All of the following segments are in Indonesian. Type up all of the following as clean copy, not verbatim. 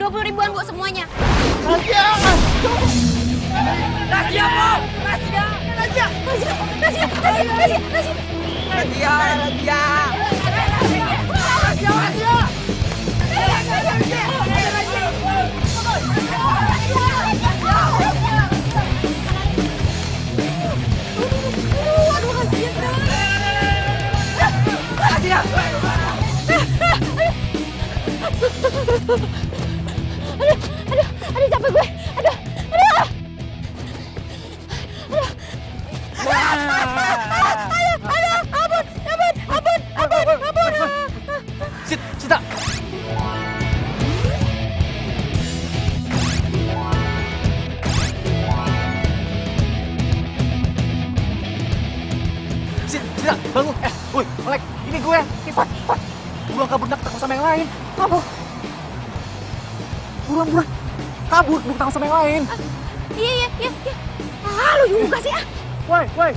20 ribuan Bu semuanya. Razia! Razia, Bu! Razia! Razia! Razia! Aduh, capek gue. Aduh. Ampun. Sita! Sita, bangun! Woi, Melek, ini gue! Cepat! Buruan kabur, takut sama yang lain! Kabur! Buruan! Kabur, takut sama yang lain! Iya. Lu juga sih, ah! Woi,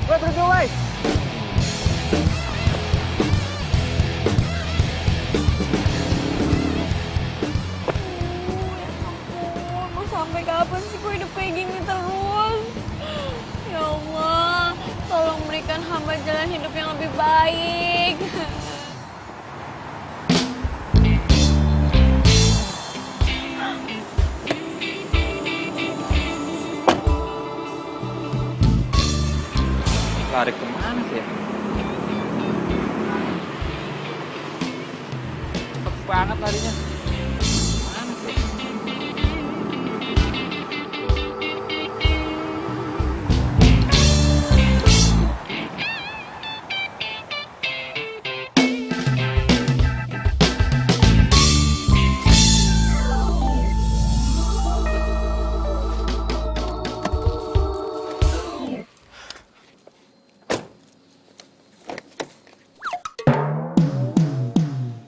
berhenti, woi! Mau sampai kapan sih gue hidup kayak gini terus? Ya Allah, tolong berikan hamba jalan hidup yang lebih baik. Lari kemana sih ya? Cepet banget larinya. Mana sih?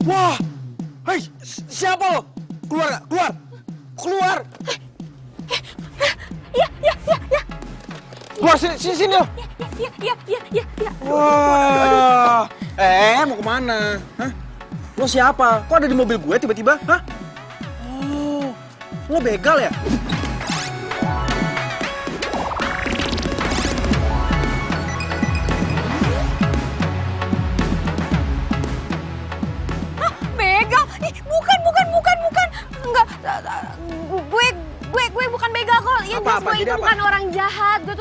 Wah! Hei, siapa lo? Keluar! Iya. Keluar sini lo! Iya. Wah! Mau kemana? Hah? Lo siapa? Kok ada di mobil gue tiba-tiba? Hah? Oh, lo begal ya? Begal? Ih, bukan. Enggak, gue bukan begal kok. Ya jelas gue itu bukan orang jahat. Gue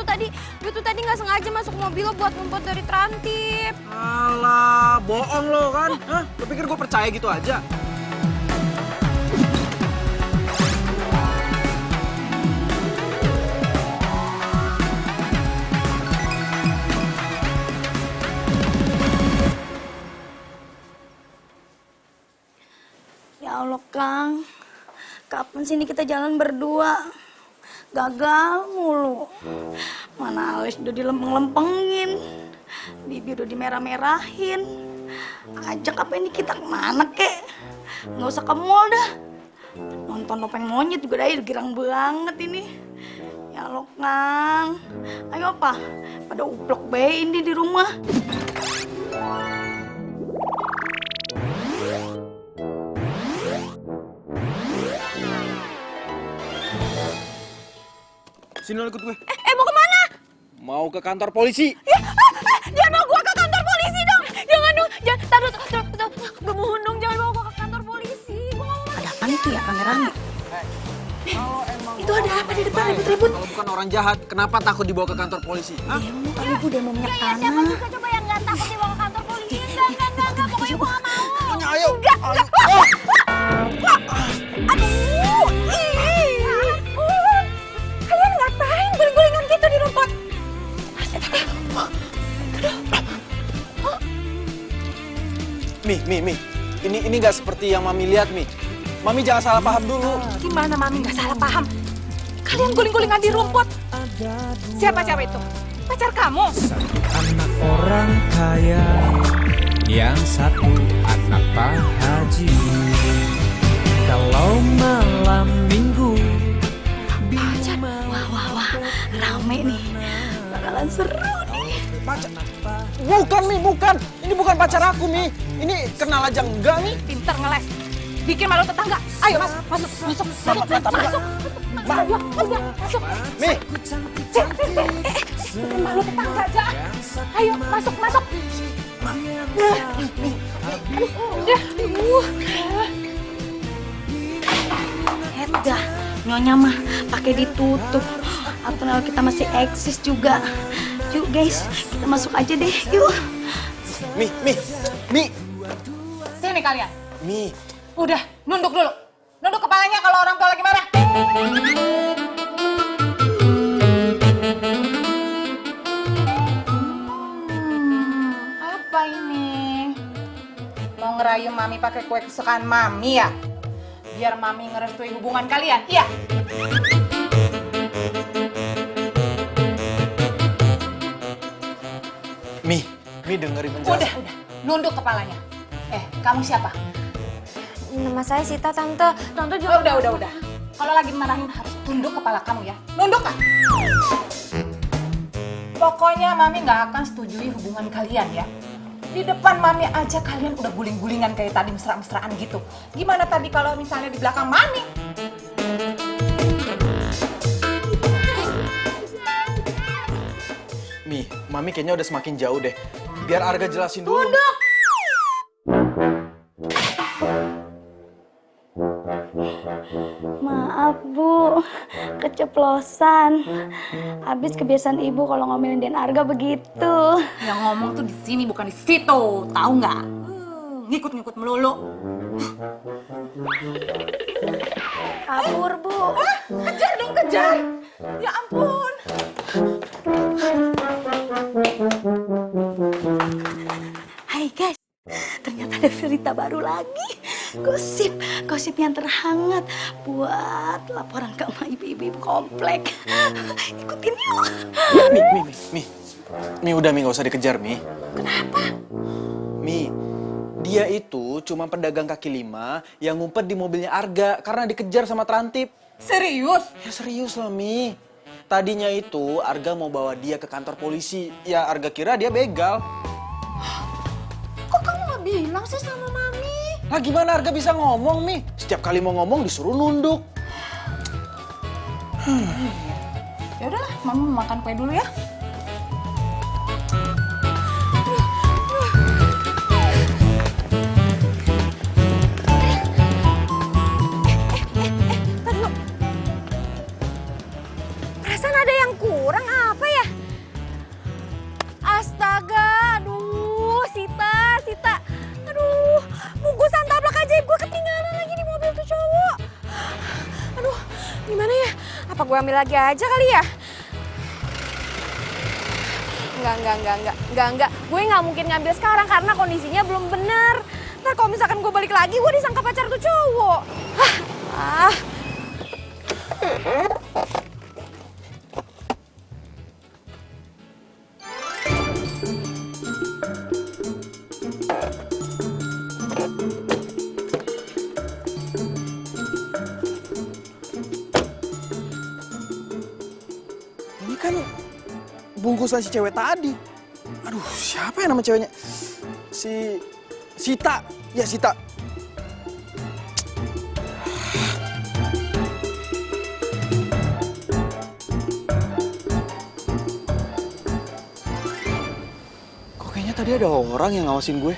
tuh tadi nggak sengaja masuk mobil lo buat ngumpet dari Trantip. Alah, bohong lo kan? Hah? Lo pikir gue percaya gitu aja? Ya Allah, Kang. Kapan sih ini kita jalan berdua? Gagal mulu. Mana alis udah dilempeng-lempengin. Bibir udah dimerah-merahin. Ajak apa ini kita kemana, kek? Nggak usah ke mall dah. Nonton topeng monyet juga dah, girang banget ini. Ya Allah, Kang. Ayo, apa? Pada uplok bae ini di rumah. Sini lo ikut gue. Mau kemana? Mau ke kantor polisi. Jangan bawa gue ke kantor polisi dong. Jangan dong. Taruh. Gue mohon dong, jangan bawa gue ke kantor polisi. Gue nggak mau. Ada apaan itu ya, rame-rame? Kalau emang Itu ada apa di depan ribut-ribut? Kalau bukan orang jahat, kenapa takut dibawa ke kantor polisi? Hah? Demo kali Bu, demo minyak Iya, siapa tanah. juga coba yang nggak takut dibawa ke kantor polisi? Enggak. Pokoknya gue nggak mau. Ayo. Enggak. Aduh. Kalian ngapain guling-gulingan gitu di rumput? Mi. Ini nggak seperti yang Mami lihat, Mi. Mami jangan salah paham dulu. Gimana Mami nggak salah paham? Kalian guling-gulingan di rumput. Siapa itu? Pacar kamu? Satu anak orang kaya, yang satu anak Pak Haji. Kalau malam minggu, Pacar. Wah. Rame nih. Bakalan seru nih. Pacar? Bukan, Mi, bukan. Ini bukan pacar aku, Mi. Ini kenal aja enggak, Mi. Pinter ngeles. bikin malu tetangga. Ayo masuk. Ayo, masuk. Mi, Bikin malu tetangga aja. Ayo, masuk. Dah, nyonya mah pakai ditutup. Atau kita masih eksis juga. Yuk guys, kita masuk aja deh. Yuk. Mi. Sini kalian. Mi. Udah, nunduk dulu. Nunduk kepalanya kalau orang tua lagi marah. Apa ini? Mau ngerayu Mami pakai kue kesukaan Mami ya? Biar Mami ngerestui hubungan kalian, iya? Mi dengerin penjelasan. Udah, nunduk kepalanya. Kamu siapa? Nama saya Sita, Tante. Tante juga... Udah. Kalau lagi marahin harus tunduk kepala kamu ya. Nunduk kan? Pokoknya Mami nggak akan setujui hubungan kalian ya. Di depan Mami aja kalian udah guling-gulingan kayak tadi mesra-mesraan gitu. Gimana tadi kalau misalnya di belakang Mami? Mi, Mami kayaknya udah semakin jauh deh. Biar Arga jelasin dulu. Tunduk! Maaf Bu, keceplosan. Habis kebiasaan ibu kalau ngomelin Den Arga begitu. Yang ngomong tuh di sini bukan di situ, tahu nggak? Ngikut-ngikut melulu. Kabur Bu. Kejar dong, kejar! Ya ampun! Hai guys, ternyata ada berita baru lagi. Gosip yang terhangat buat laporan ke ibu-ibu komplek. Ikutin yuk. Mi, udah Mi, gak usah dikejar Mi. Kenapa? Mi, dia itu cuma pedagang kaki lima yang ngumpet di mobilnya Arga karena dikejar sama Trantip. Serius? Ya serius lah Mi. Tadinya itu Arga mau bawa dia ke kantor polisi. Ya Arga kira dia begal. Kok kamu nggak bilang sih sama Mami? Lah gimana Arga bisa ngomong Mi? Setiap kali mau ngomong disuruh nunduk. Ya udahlah, Mami mau makan kue dulu ya. Perasaan ada yang kurang apa ya? Astaga, aduh, Sita. Aduh, bungkusan taplak ajaib gue ketinggalan lagi di mobil tuh cowok. Aduh, gimana ya? Apa gue ambil lagi aja kali ya? Enggak. Gue nggak mungkin ngambil sekarang karena kondisinya belum bener. Ntar kalau misalkan gue balik lagi, gue disangka pacar tuh cowok. Ini kan bungkusan si cewek tadi. Aduh, siapa ya nama ceweknya? Si Sita. Ya, Sita. Kok kayaknya tadi ada orang yang ngawasin gue?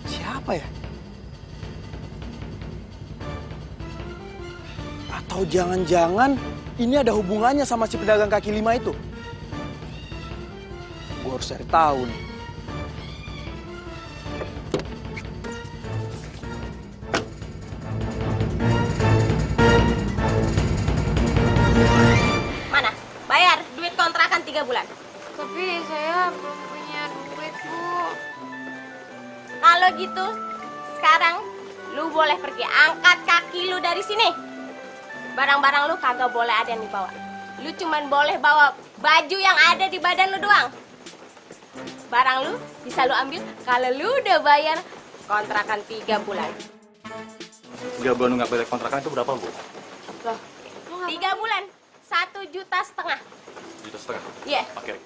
Siapa ya? Atau jangan-jangan ini ada hubungannya sama si pedagang kaki lima itu? Gue harus cari tahu nih. Mana? Bayar duit kontrakan 3 bulan. Tapi saya belum punya duit, Bu. Kalau gitu, sekarang lu boleh pergi. Angkat kaki lu dari sini. Barang-barang lu kagak boleh ada yang dibawa. Lu cuman boleh bawa baju yang ada di badan lu doang. Barang lu bisa lu ambil kalau lu udah bayar kontrakan 3 bulan. 3 bulan nggak bayar kontrakan itu berapa, Bu? Loh, 3 bulan, 1,5 juta. 1,5 juta? Iya. Oke.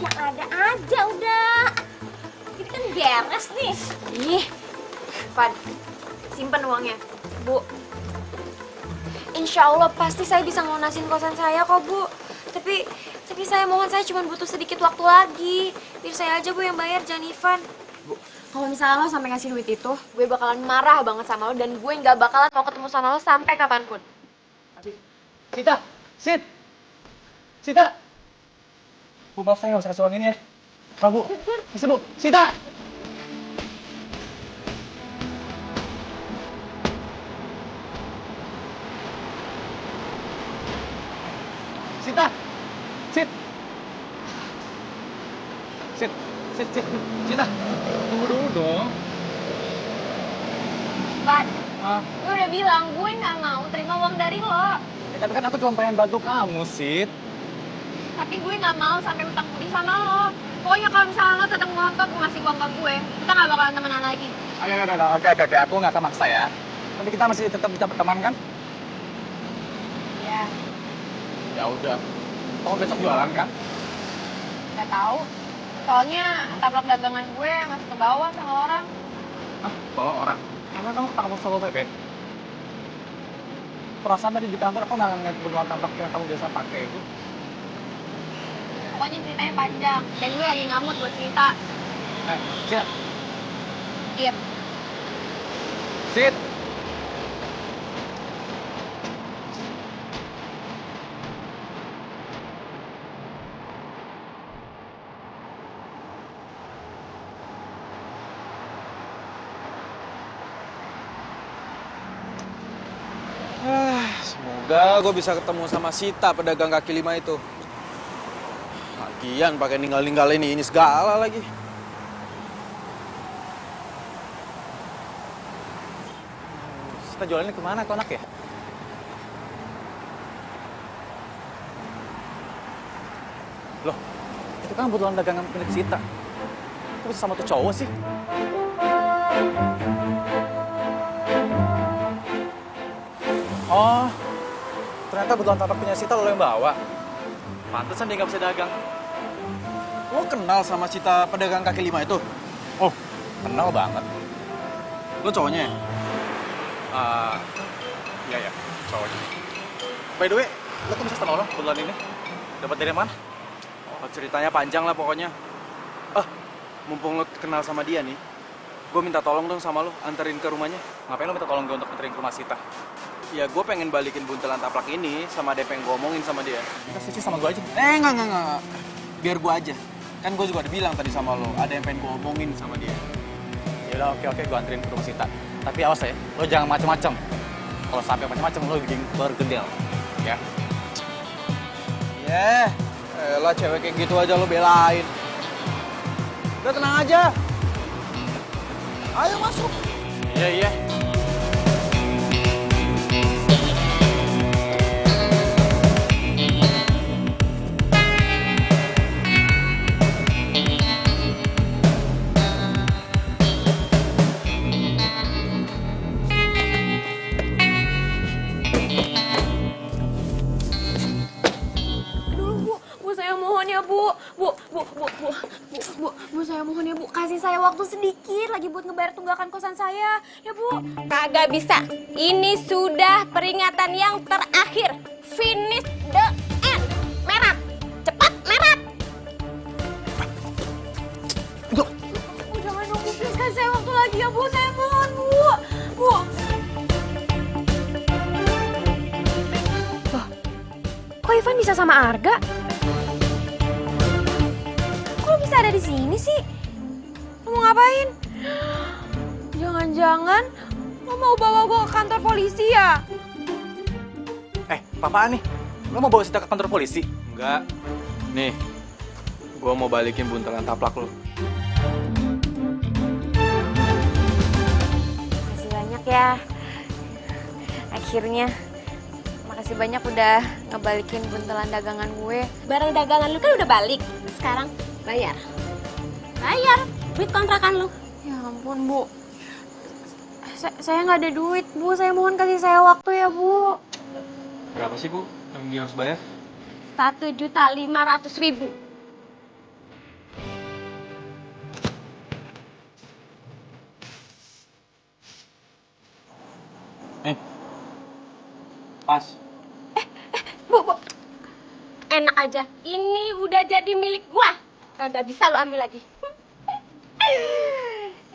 Yang ada aja udah. Ini kan beres nih. Ih, Van, simpen uangnya. Bu, insya Allah pasti saya bisa ngelunasin kosan saya kok, Bu. Tapi saya mohon, saya cuma butuh sedikit waktu lagi. Biar saya aja, Bu, yang bayar, jangan Ivan. Bu, kalau misalnya lo sampai ngasih duit itu, gue bakalan marah banget sama lo dan gue nggak bakalan mau ketemu sama lo sampai kapanpun. Sita! Sita! Bu, maaf saya nggak usah kasih uang ini ya. Bu, bisa Bu, Sita! Sita! Sita! Tunggu dulu dong. Van, Ah, gue udah bilang gue nggak mau terima uang dari lo. tapi kan aku cuma pengen bantu kamu, Sit. Tapi gue nggak mau sampai utang budi sama lo. Pokoknya kalau misalnya lo tetap ngotot mau ngasih uang ke gue, kita nggak bakalan temenan lagi. Oke, aku nggak akan maksa ya. Tapi kita masih tetap bisa berteman kan? Ya, Ya udah. Kamu besok jualan kan? nggak tahu. Soalnya tabrak dagangan gue masih ke bawah sama orang. Hah? Bawa orang? Karena kamu ketangkap sama PP. Perasaan tadi di kantor aku nggak ngeliat beruang tabrak yang kamu biasa pakai itu. Pokoknya ceritanya panjang. Dan gue lagi ngamut buat cerita. Sit. Iya. Sit. Semoga gue bisa ketemu sama Sita, pedagang kaki lima itu. Lagian pakai ninggalin ini segala lagi. Kita jualannya kemana tuh anak ya? Loh, itu kan kebetulan dagangan milik Sita. Kok bisa sama tuh cowok sih? Oh, ternyata kebetulan tapak punya Sita lo yang bawa. Pantesan dia nggak bisa dagang. Lo kenal sama Sita pedagang kaki lima itu? Oh, kenal banget. Lo cowoknya ya? Iya, cowoknya. By the way, lo kok bisa kenal lo kebetulan ini? Dapat dari mana? Oh, ceritanya panjang lah pokoknya. Mumpung lo kenal sama dia nih, gue minta tolong dong sama lo, anterin ke rumahnya. Ngapain lo minta tolong gue untuk anterin ke rumah Sita? Ya gue pengen balikin buntelan taplak ini sama DP yang gue omongin sama dia. Kita switch sama gue aja. Enggak. Biar gue aja. Kan gue juga udah bilang tadi sama lo, ada yang pengen gue omongin sama dia. Yaudah, oke, gue anterin ke rumah Sita. Tapi awas ya, lo jangan macem-macem. Kalau sampai macem-macem, lo bikin bergedel. Ya? Elah cewek kayak gitu aja lo belain. Udah tenang aja. Ayo masuk. Iya. Bu, saya mohon ya, Bu. Bu, saya mohon ya, Bu. Kasih saya waktu sedikit lagi buat ngebayar tunggakan kosan saya. Ya, Bu. Kagak bisa. Ini sudah peringatan yang terakhir. Finish the end. Merah. Cepat, merah. Bu, jangan dong, Bu. Please kasih saya waktu lagi ya, Bu. Saya mohon, Bu. Bu. Loh, kok Ivan bisa sama Arga? Kok bisa ada di sini sih? Lo mau ngapain? Jangan-jangan lo mau bawa gue ke kantor polisi ya? Apaan nih? Lo mau bawa Sita ke kantor polisi? Enggak. Nih, gue mau balikin buntelan taplak lo. Makasih banyak ya. Akhirnya. Makasih banyak udah ngebalikin buntelan dagangan gue. Barang dagangan lu kan udah balik. Sekarang bayar. Bayar duit kontrakan lu. Ya ampun, Bu. Saya nggak ada duit, Bu. Saya mohon kasih saya waktu ya, Bu. Berapa sih, Bu, yang dia harus bayar? 1.500.000. lepas. Bu. Enak aja. Ini udah jadi milik gua. Kagak bisa lo ambil lagi.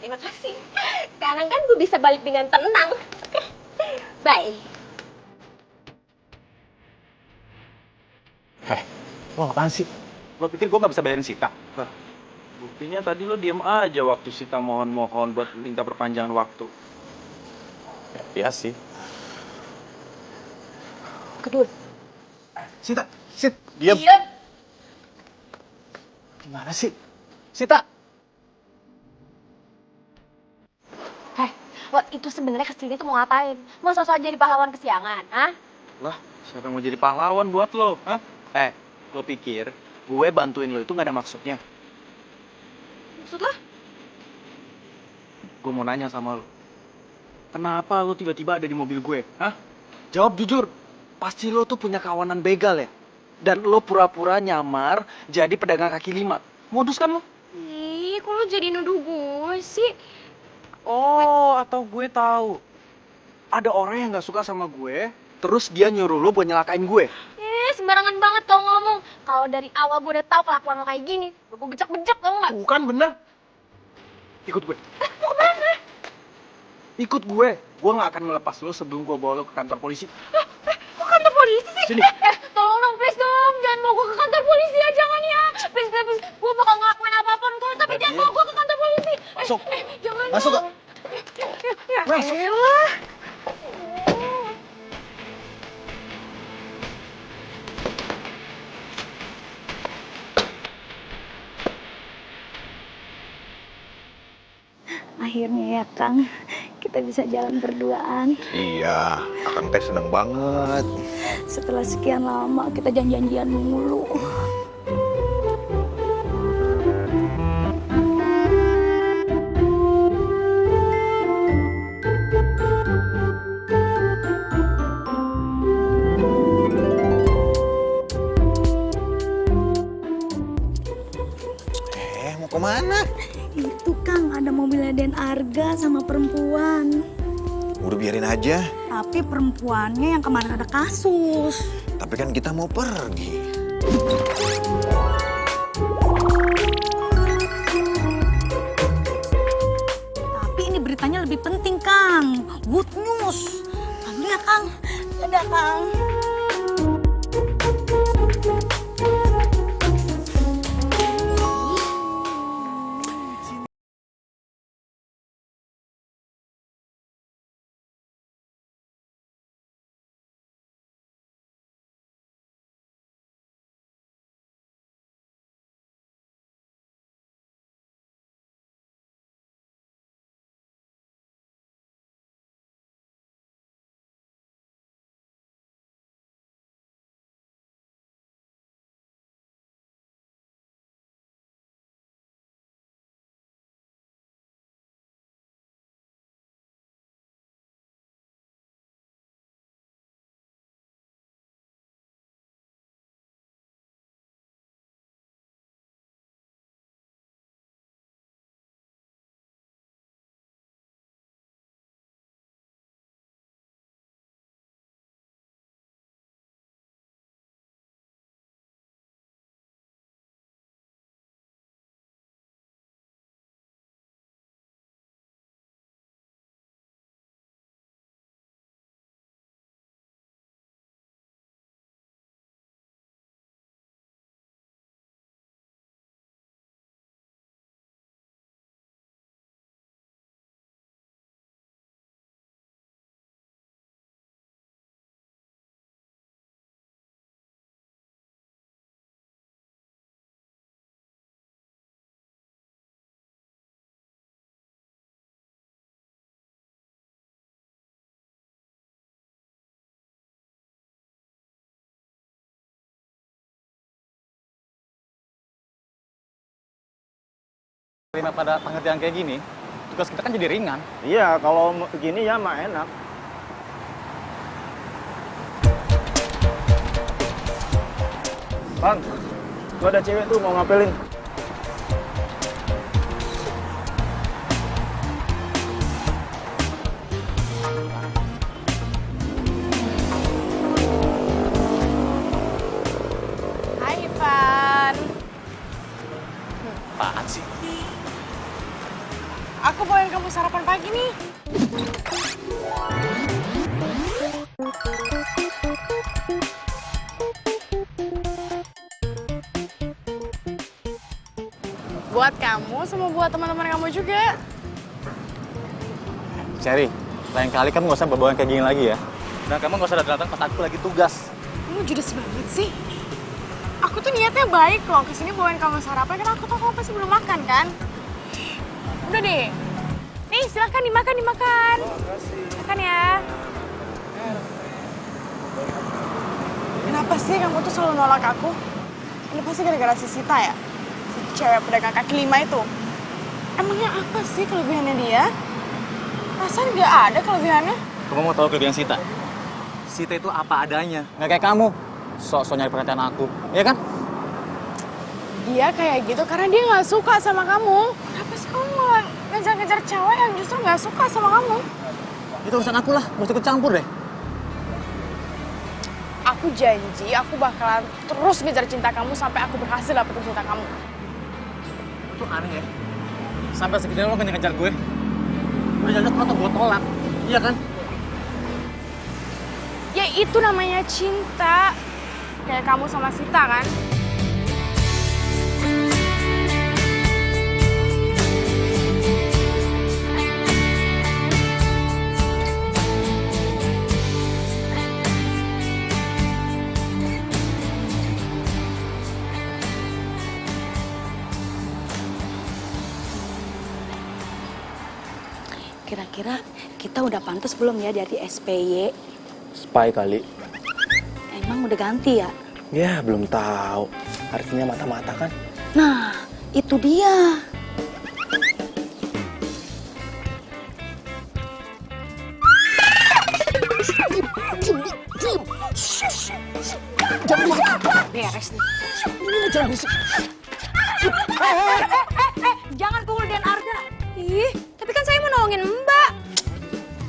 Terima kasih. Sekarang kan gue bisa balik dengan tenang. Bye. Lo apaan sih? Lo pikir gue gak bisa bayarin Sita? Buktinya tadi lo diem aja waktu Sita mohon-mohon buat minta perpanjangan waktu. Iya sih. Kedul. Sita, diam. Diam. Gimana sih? Sita! Lo itu sebenarnya kesini tuh mau ngapain? Mau sosok jadi pahlawan kesiangan, ah? Lah, siapa yang mau jadi pahlawan buat lo? Hah? Lo pikir gue bantuin lo itu gak ada maksudnya? Maksud lo? Gue mau nanya sama lo. Kenapa lo tiba-tiba ada di mobil gue? Hah? Jawab jujur. Pasti lo tuh punya kawanan begal ya? Dan lo pura-pura nyamar jadi pedagang kaki lima. Modus kan lo? Ih, kok lo jadi nuduh gue sih? Oh, atau gue tahu. Ada orang yang gak suka sama gue, terus dia nyuruh lo buat nyelakain gue. Sembarangan banget tau ngomong. Kalau dari awal gue udah tahu kelakuan lo kayak gini, gue bejek-bejek tau nggak? Bukan bener. Ikut gue. Mau kemana? Ikut gue. Gue gak akan melepas lo sebelum gue bawa lo ke kantor polisi. Kok kantor polisi sih? Sini. Tolong dong, please dong. Jangan bawa gue ke kantor polisi ya, jangan ya. Please. Gue bakal ngelakuin apapun kok, tapi jangan bawa gue ke kantor polisi. Masuk. Jangan Masuk, dong. Ya Masuk. elah. Akhirnya ya Kang, kita bisa jalan berduaan. Iya, Akang teh seneng banget. Setelah sekian lama kita janjian mulu. Mau kemana? Itu Kang, ada mobilnya Den Arga sama perempuan. Udah biarin aja. Tapi perempuannya yang kemarin ada kasus. Tapi kan kita mau pergi. Tapi ini beritanya lebih penting Kang. Good news. Ambil ya Kang. Dadah Kang. Terima pada pengertian kayak gini, tugas kita kan jadi ringan. Iya, kalau begini ya mah enak. Bang, gua ada cewek tuh mau ngapelin. Apaan sih? Aku bawain kamu sarapan pagi nih. Buat kamu sama buat teman-teman kamu juga. Cherry, lain kali kamu nggak usah bawa kayak gini lagi ya. Dan kamu nggak usah datang pas aku lagi tugas. Kamu judes banget sih. Aku tuh niatnya baik loh, kesini bawain kamu sarapan karena aku tahu kamu pasti belum makan kan. Udah deh. Nih silakan dimakan. Makan ya. Kenapa sih kamu tuh selalu nolak aku? Ini pasti gara-gara si Sita ya? Si cewek pedagang kaki 5 itu. Emangnya apa sih kelebihannya dia? Rasanya nggak ada kelebihannya. Kamu mau tahu kelebihan Sita? Sita itu apa adanya, nggak kayak kamu. Sok-sok nyari perhatian aku, iya kan? Dia kayak gitu karena dia nggak suka sama kamu. Kenapa sih kamu malah ngejar-ngejar cewek yang justru nggak suka sama kamu? Itu urusan aku lah, gak usah ikut campur deh. Aku janji aku bakalan terus ngejar cinta kamu sampai aku berhasil dapetin cinta kamu. Itu aneh ya. Sampai segini lo ngejar gue. Udah jelas lo gue tolak, iya kan? Ya itu namanya cinta. Kayak kamu sama Sita kan? Kira-kira kita udah pantas belum ya dari SPY? Spy kali. Emang udah ganti ya? Ya, belum tahu. Artinya mata-mata kan? Nah, itu dia. Beres nih. Jangan pukul Dan Arga. Ih, tapi kan saya mau nolongin Mbak.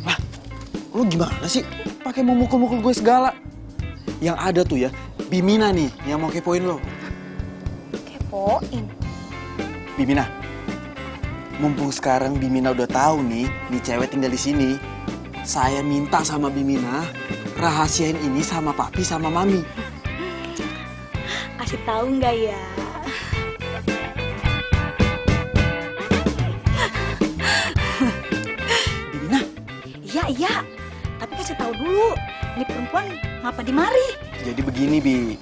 Lah, lu gimana sih? Pakai mau mukul-mukul gue segala. Yang ada tuh ya, Bimina nih yang mau kepoin lo. Kepoin? Bimina, mumpung sekarang Bimina udah tahu nih cewek tinggal di sini. Saya minta sama Bimina, rahasiain ini sama papi sama mami. Kasih tahu nggak ya? Bimina? Iya. Tapi kasih tahu dulu. Ini perempuan ngapa di mari? Jadi begini, Bi.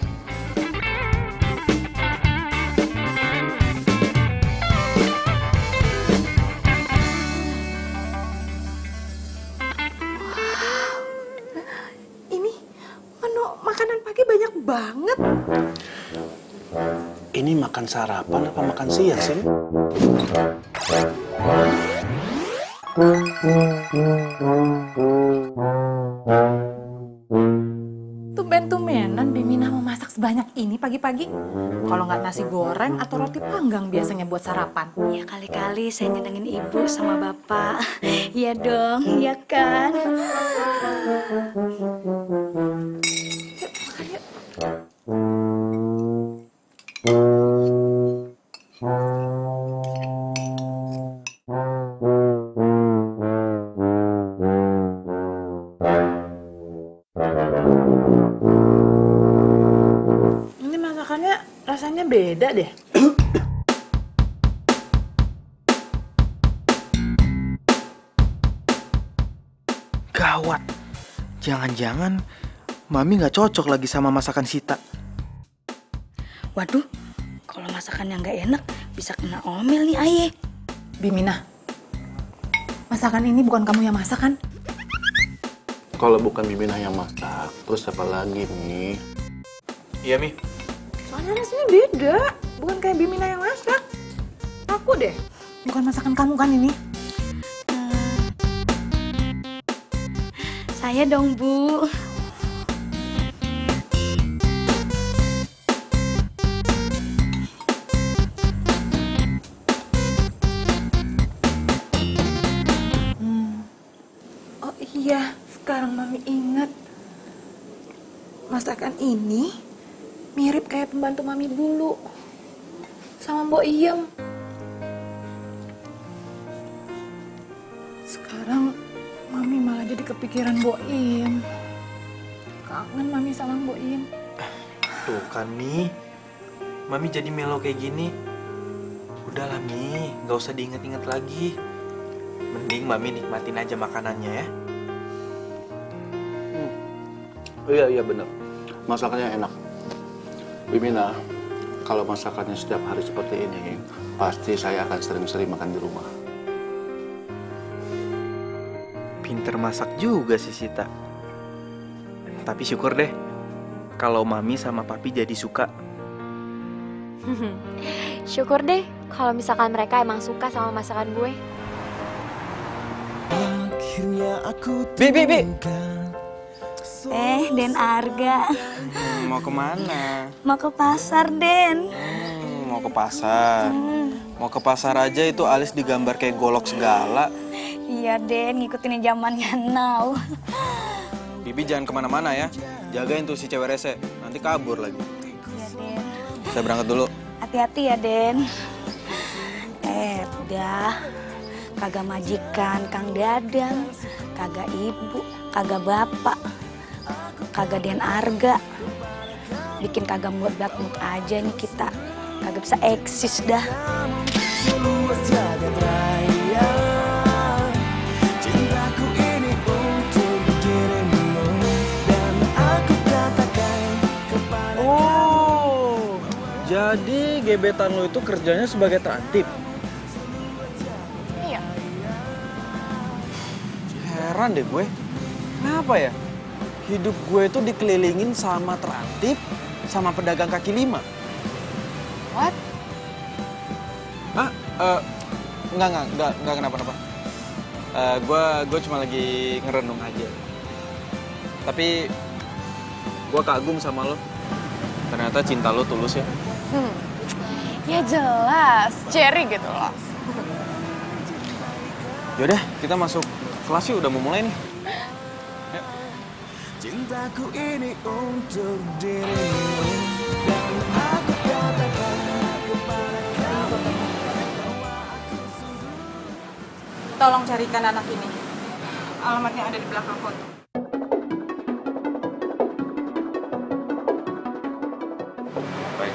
Ini menu makanan pagi banyak banget. Ini makan sarapan apa makan siang sih? Tumben-tumbenan Bimina mau masak sebanyak ini pagi-pagi. Kalau nggak nasi goreng atau roti panggang biasanya buat sarapan. Ya kali-kali saya nyenengin ibu sama bapak. Iya dong, iya kan? Ini masakannya rasanya beda deh. Gawat. Jangan-jangan Mami nggak cocok lagi sama masakan Sita. Waduh, kalau masakan yang nggak enak bisa kena omel nih Aye. Bimina, masakan ini bukan kamu yang masak kan? Kalau bukan Bimina yang masak, terus siapa lagi nih? Iya, Mi. Soalnya rasanya beda, bukan kayak Bimina yang masak. Aku deh, bukan masakan kamu kan ini? Saya dong, Bu. Oh iya, sekarang Mami ingat. Masakan ini mirip kayak pembantu Mami dulu. Sama Mbok Iem. kepikiran Boim. Kangen Mami sama Boim. Tuh kan, Mi. Mami jadi melo kayak gini. Udahlah, Mi. Gak usah diinget-inget lagi. Mending Mami nikmatin aja makanannya ya. Iya bener. Masakannya enak. Bimina, kalau masakannya setiap hari seperti ini, pasti saya akan sering-sering makan di rumah. Pinter masak juga sih Sita. Tapi syukur deh kalau Mami sama Papi jadi suka. Syukur deh kalau misalkan mereka emang suka sama masakan gue. Bi. Den Arga. Mau kemana? Mau ke pasar, Den. Mau ke pasar. Mau ke pasar aja itu alis digambar kayak golok segala. Iya, Den. Ngikutin zamannya now. Bibi jangan kemana-mana ya. Jagain tuh si cewek rese. Nanti kabur lagi. Iya, Den. Saya berangkat dulu. Hati-hati ya, Den. Udah. Kagak majikan Kang Dadang. Kagak ibu. Kagak bapak. Kagak Den Arga. Bikin kagak mood aja nih kita. Kagak bisa eksis dah. Oh, jadi gebetan lo itu kerjanya sebagai terantip? Iya. Heran deh gue. Kenapa ya? Hidup gue itu dikelilingin sama terantip, sama pedagang kaki lima. What? Hah? Enggak kenapa-napa. Gue cuma lagi ngerenung aja. Tapi gue kagum sama lo. Ternyata cinta lo tulus ya. Ya jelas, Cherry gitu loh. Yaudah, kita masuk kelas yuk, udah mau mulai nih. Cintaku ini untuk dirimu dan aku katakan kepada kamu. Tolong carikan anak ini. Alamatnya ada di belakang foto. Baik.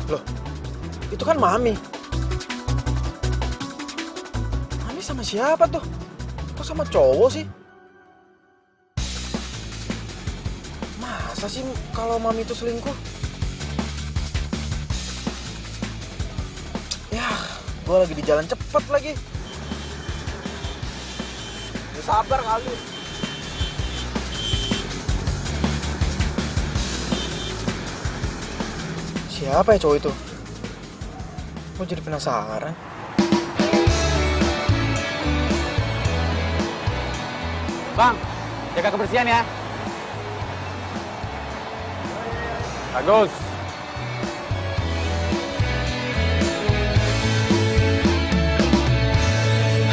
Loh, itu kan Mami. Mami sama siapa tuh? Kok sama cowok sih? Masa sih kalau Mami itu selingkuh? Ya, gue lagi di jalan cepet lagi. Ya, sabar kali. Siapa ya cowok itu? Gue jadi penasaran. Bang, jaga kebersihan ya. Bagus.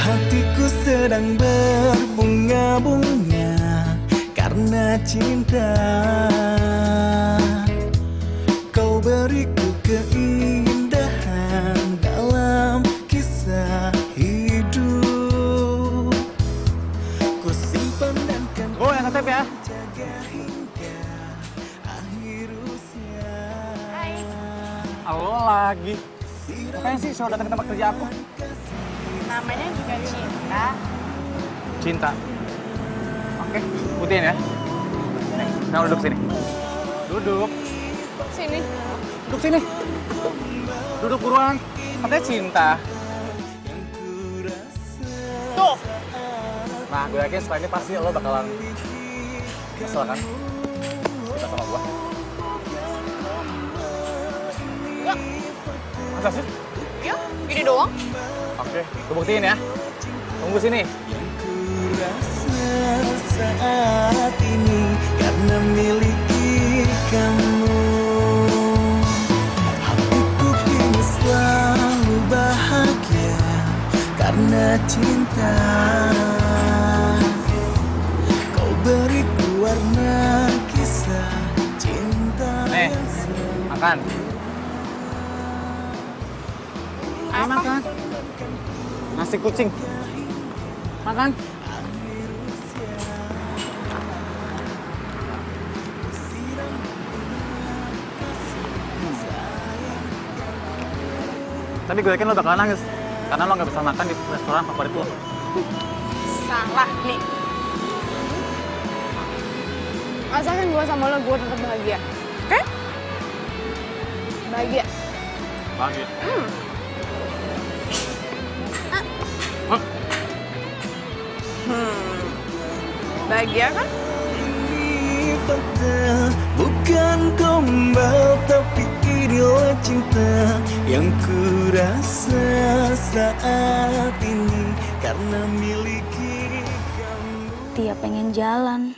Hatiku sedang berbunga-bunga karena cinta. Kau beriku keindahan dalam kisah hidup. Ku simpan dan kan Yang ngetep ya. jaga hingga akhir usia. Halo lagi. Ngapain sih selalu datang ke tempat kerja aku? Namanya juga cinta. Cinta. Oke, buktiin ya. Nah, duduk sini. Duduk. Sini. Duduk sini. Duduk buruan. Katanya cinta. Tuh. Nah, gue yakin setelah ini pasti lo bakalan kesel kan? Cinta sama gue. Enggak. Masa sih? Ya, gini doang. Oke, gue buktiin ya. Tunggu sini. Saat ini karena miliki kamu, hatiku kini selalu bahagia karena cinta. Kau beriku warna kisah cinta. Nih, Makan. Ayo makan. Nasi kucing. Makan. Tapi gue yakin lo bakalan nangis karena lo nggak bisa makan di restoran favorit lo. Salah nih. Asalkan gue sama lo, gue tetap bahagia. Oke? Bahagia. Bahagia. Bahagia kan? Ini fakta, bukan gombal, tapi inilah cinta yang kurasa saat ini karena miliki kamu. Dia pengen jalan,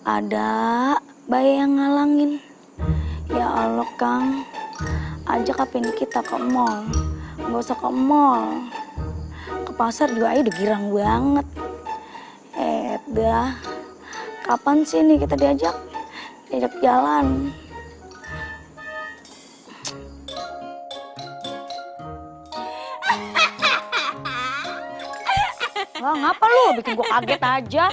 ada bayi yang ngalangin. Ya Allah Kang, ajak apa ini kita ke mall. Nggak usah ke mall, ke pasar juga aja udah girang banget. Dah, kapan sih nih kita diajak jalan? Wah, ngapa lu? Bikin gua kaget aja.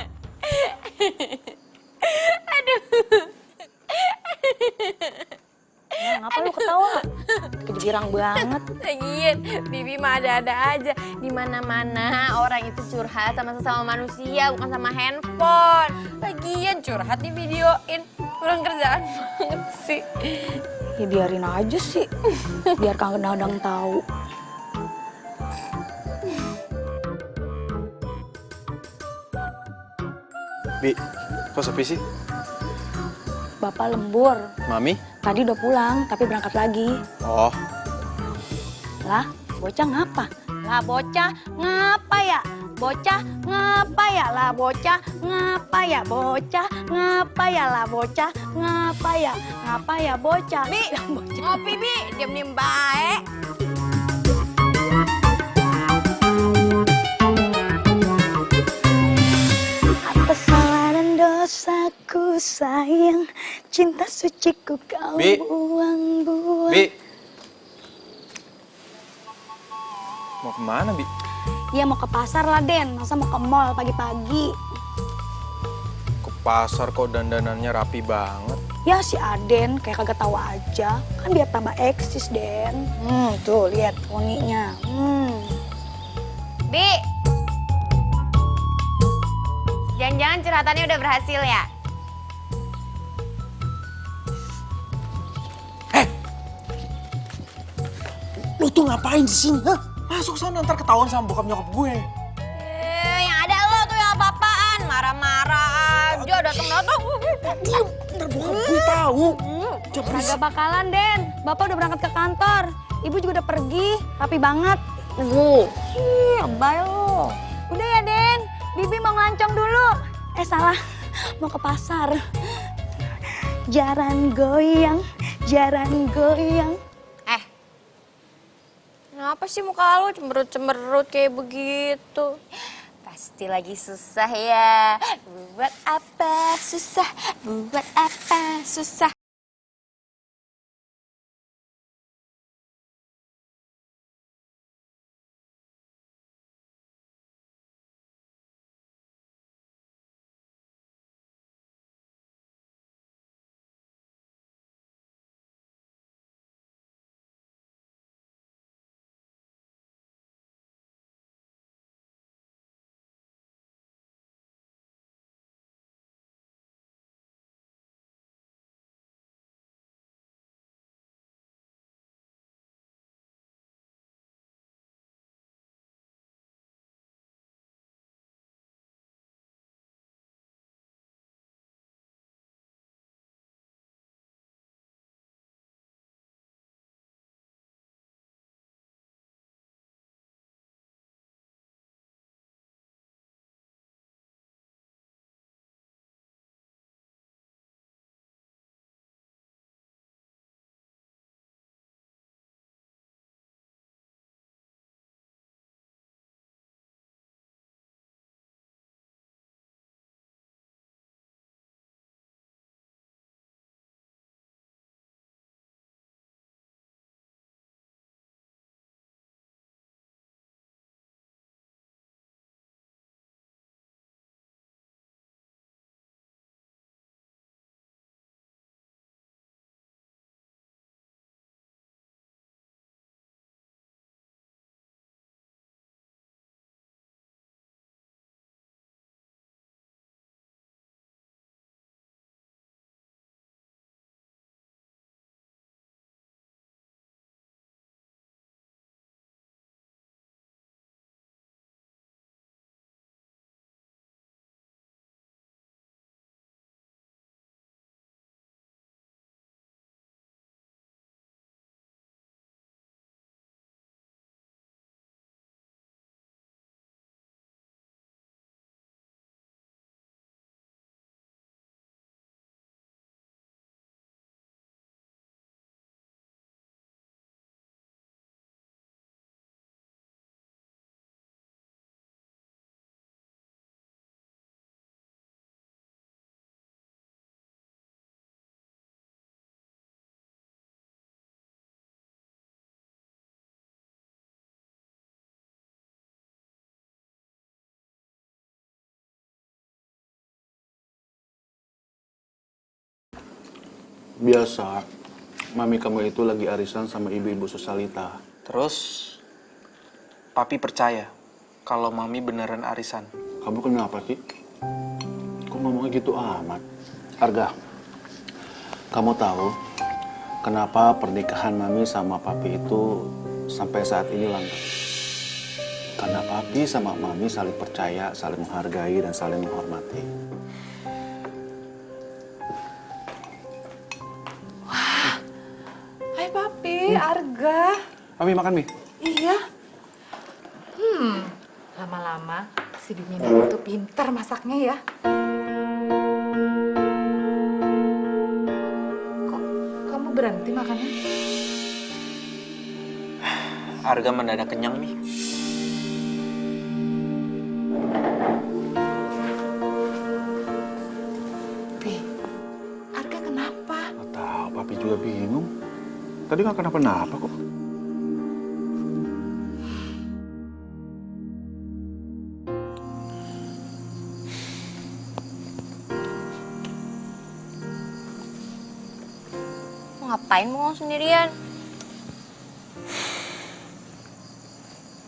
Nah, ngapa lu ketawa? Kejirang banget. Lagian, Bibi mah ada-ada aja. Di mana-mana orang itu curhat sama sesama manusia, bukan sama handphone. Lagian curhat di videoin. Kurang kerjaan banget sih. Ya biarin aja sih. Biar Kang Dadang tahu. Bi, kok sepi sih? Bapak lembur. Mami? Tadi udah pulang, tapi berangkat lagi. Oh, Lah, bocah ngapa? Lah bocah ngapa ya? Bocah ngapa ya? Lah bocah ngapa ya? Bocah ngapa ya? Lah bocah ngapa ya? Ngapa ya bocah? Bi, ngopi Bi, diem-diem baik. Atas salah dan dosaku sayang, cinta suciku kau Bi. buang-buang. Bi. Mau kemana, Bi? Iya mau ke pasar lah Den, masa mau ke mall pagi-pagi? Ke pasar kok dandanannya rapi banget. Ya si Aden kayak kagak tahu aja, kan biar tambah eksis Den. Tuh lihat poninya. Bi, jangan-jangan curhatannya udah berhasil ya? Lu tuh ngapain di sini? Hah? Masuk sana ntar ketahuan sama bokap nyokap gue. Yang ada lo tuh yang apa-apaan, marah-marah aja, datang-datang. Diam, ntar bokap gue tahu. Kagak bakalan Den, Bapak udah berangkat ke kantor. Ibu juga udah pergi, rapi banget. Ih, lebay lo. Udah ya Den, Bibi mau ngelancong dulu. Salah, mau ke pasar. Jaran goyang, jaran goyang. Kenapa sih muka lo cemberut-cemberut kayak begitu? Pasti lagi susah ya. Buat apa susah? Buat apa susah? Biasa, mami kamu itu lagi arisan sama ibu-ibu Susalita. Terus, papi percaya kalau mami beneran arisan. Kamu kenapa sih? Kok ngomongnya gitu amat? Arga, kamu tahu kenapa pernikahan mami sama papi itu sampai saat ini langgeng? Karena papi sama mami saling percaya, saling menghargai, dan saling menghormati. Hai papi, Arga. Mami makan mie? Iya. Lama-lama si Bimina itu pintar masaknya ya. Kok kamu berhenti makannya? Arga mendadak kenyang, Mi. Pi, Arga kenapa? Nggak tahu, papi juga bingung. Tadi nggak kenapa-napa kok. Mau ngapain mau sendirian?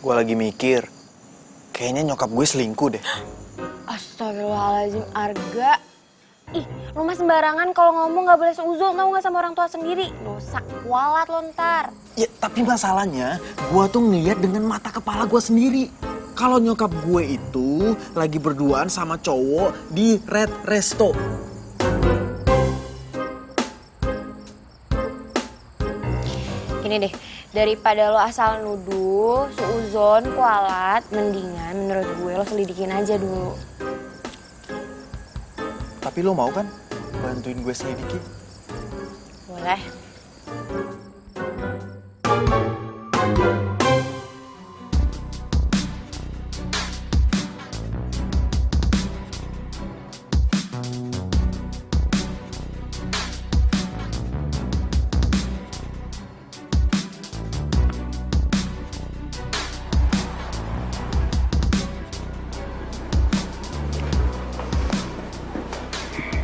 Gue lagi mikir, kayaknya nyokap gue selingkuh deh. Astagfirullahaladzim, Arga. Ih, lu mah sembarangan kalau ngomong gak boleh seuzon, tau gak sama orang tua sendiri. Dosa kualat lo ntar. Ya, tapi masalahnya, gue tuh ngeliat dengan mata kepala gue sendiri. Kalau nyokap gue itu lagi berduaan sama cowok di Red Resto. Gini deh, daripada lo asal nuduh, seuzon, kualat, mendingan menurut gue lo selidikin aja dulu. Tapi lo mau kan bantuin gue selidiki? Boleh.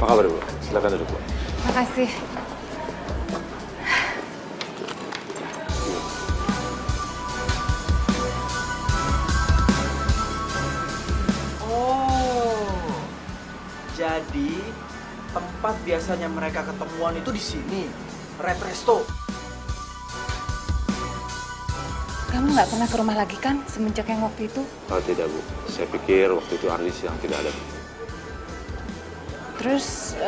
Apa kabar, Bu? Silakan duduk, Bu. Makasih. Oh, jadi tempat biasanya mereka ketemuan itu di sini, Red Resto. Kamu nggak pernah ke rumah lagi kan semenjak yang waktu itu? Oh tidak, Bu. Saya pikir waktu itu Arlis yang tidak ada. Terus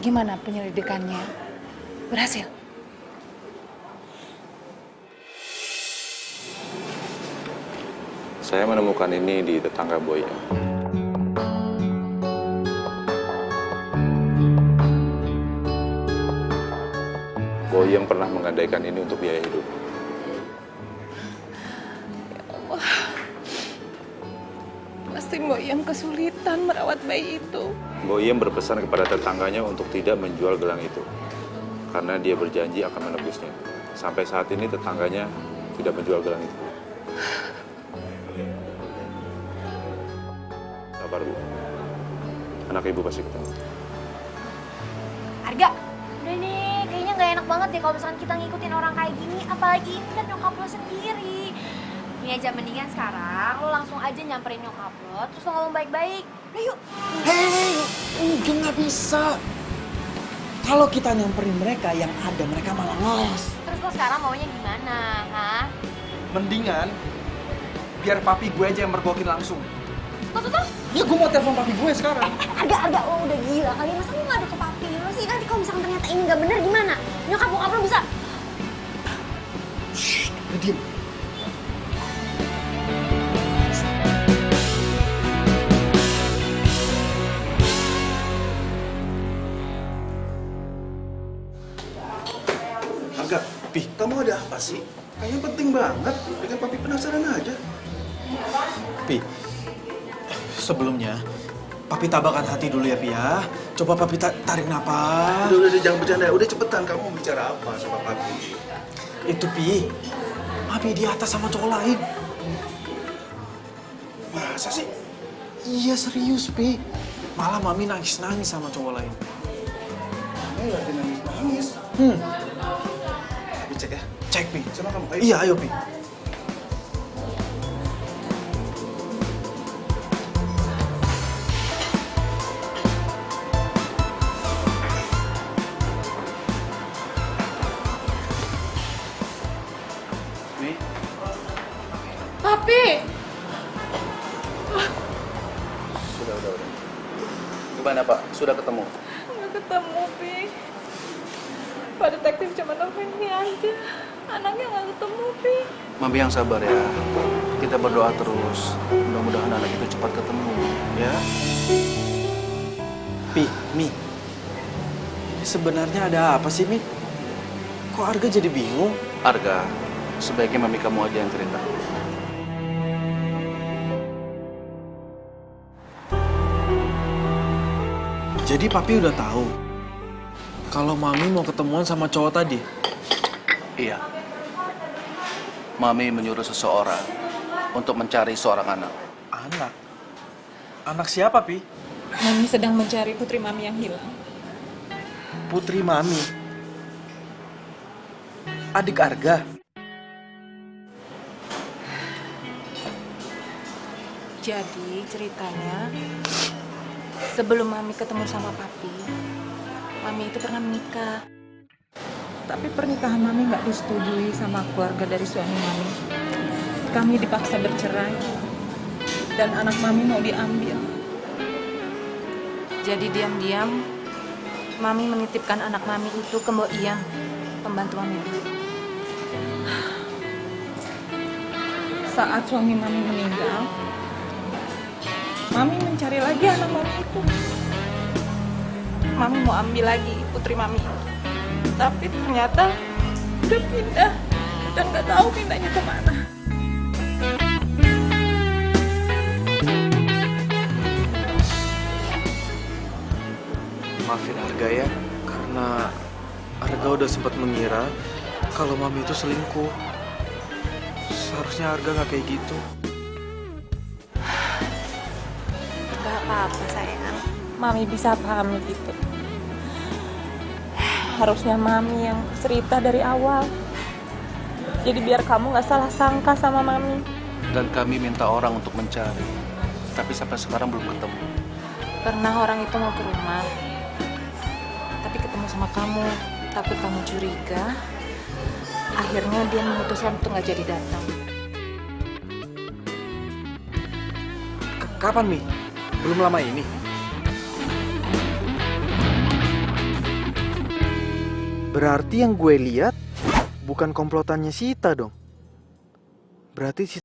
gimana penyelidikannya? Berhasil? Saya menemukan ini di tetangga Boy. Boy yang pernah menggadaikan ini untuk biaya hidup. Pasti Mbok Yam kesulitan merawat bayi itu. Boyem berpesan kepada tetangganya untuk tidak menjual gelang itu. Karena dia berjanji akan menebusnya. Sampai saat ini tetangganya tidak menjual gelang itu. Sabar, Bu. Anak ibu pasti ketemu. Arga, udah deh, kayaknya gak enak banget deh kalau misalkan kita ngikutin orang kayak gini. Apalagi ini kan nyokap lo sendiri. Ini aja mendingan sekarang lo langsung aja nyamperin nyokap lo, terus lo ngomong baik-baik. Udah yuk. Hei, udah nggak bisa. Kalau kita nyamperin mereka, yang ada mereka malah ngeles. Terus lo sekarang maunya gimana, ha? Mendingan biar papi gue aja yang mergokin langsung. Tuh. Ya gue mau telepon papi gue sekarang. Arga, lo udah gila kali. Masa lo gak ada ke papi lo sih? Nanti kalau misalkan ternyata ini gak bener gimana? Nyokap-bokap lo bisa... Shh, udah diem. Agak, Pi, kamu ada apa sih? Kayaknya penting banget. Bikin papi penasaran aja. Pi, sebelumnya papi tabahkan hati dulu ya, Pi ya. Coba papi tarik napas. Udah, jangan bercanda. Udah cepetan, kamu mau bicara apa sama papi? Itu, Pi. Papi di atas sama cowok lain. Masa sih? Iya, serius, Pi. Malah Mami nangis-nangis sama cowok lain. Mami lagi nangis. nangis. Pi, cek ya. Cek, Pi. Sana kamu. Ayo. Iya, ayo, Pi. Mi, Papi! udah. Gimana, Pak? Sudah ketemu? Nggak ketemu, Pi. Pak detektif cuma nemuin ini aja. Anaknya nggak ketemu, Pi. Mami yang sabar ya. Kita berdoa terus. Mudah-mudahan anak itu cepat ketemu, ya. Pi, Mi. Ini sebenarnya ada apa sih, Mi? Kok Arga jadi bingung? Arga, sebaiknya mami kamu aja yang cerita. Jadi Papi udah tahu kalau Mami mau ketemuan sama cowok tadi. Iya. Mami menyuruh seseorang untuk mencari seorang anak. Anak? Anak siapa, Pi? Mami sedang mencari putri Mami yang hilang. Putri Mami. Adik Arga. Jadi ceritanya, sebelum Mami ketemu sama Papi, Mami itu pernah menikah. Tapi pernikahan Mami nggak disetujui sama keluarga dari suami Mami. Kami dipaksa bercerai, dan anak Mami mau diambil. Jadi diam-diam, Mami menitipkan anak Mami itu ke Mbok Iyang, pembantu Mami dulu. Saat suami Mami meninggal, Mami mencari lagi anak Mami itu. Mami mau ambil lagi putri Mami. Tapi ternyata udah pindah. Dan nggak tahu pindahnya kemana. Maafin Arga ya, karena Arga udah sempat mengira kalau Mami itu selingkuh. Seharusnya Arga nggak kayak gitu. Gak apa-apa sayang. Mami bisa paham gitu. Harusnya Mami yang cerita dari awal. Jadi biar kamu gak salah sangka sama Mami. Dan kami minta orang untuk mencari. Tapi sampai sekarang belum ketemu. Pernah orang itu mau ke rumah. Tapi ketemu sama kamu. Takut kamu curiga. Akhirnya dia memutuskan untuk gak jadi datang. Kapan, Mi? Belum lama ini? Berarti yang gue lihat bukan komplotannya Sita dong. Berarti si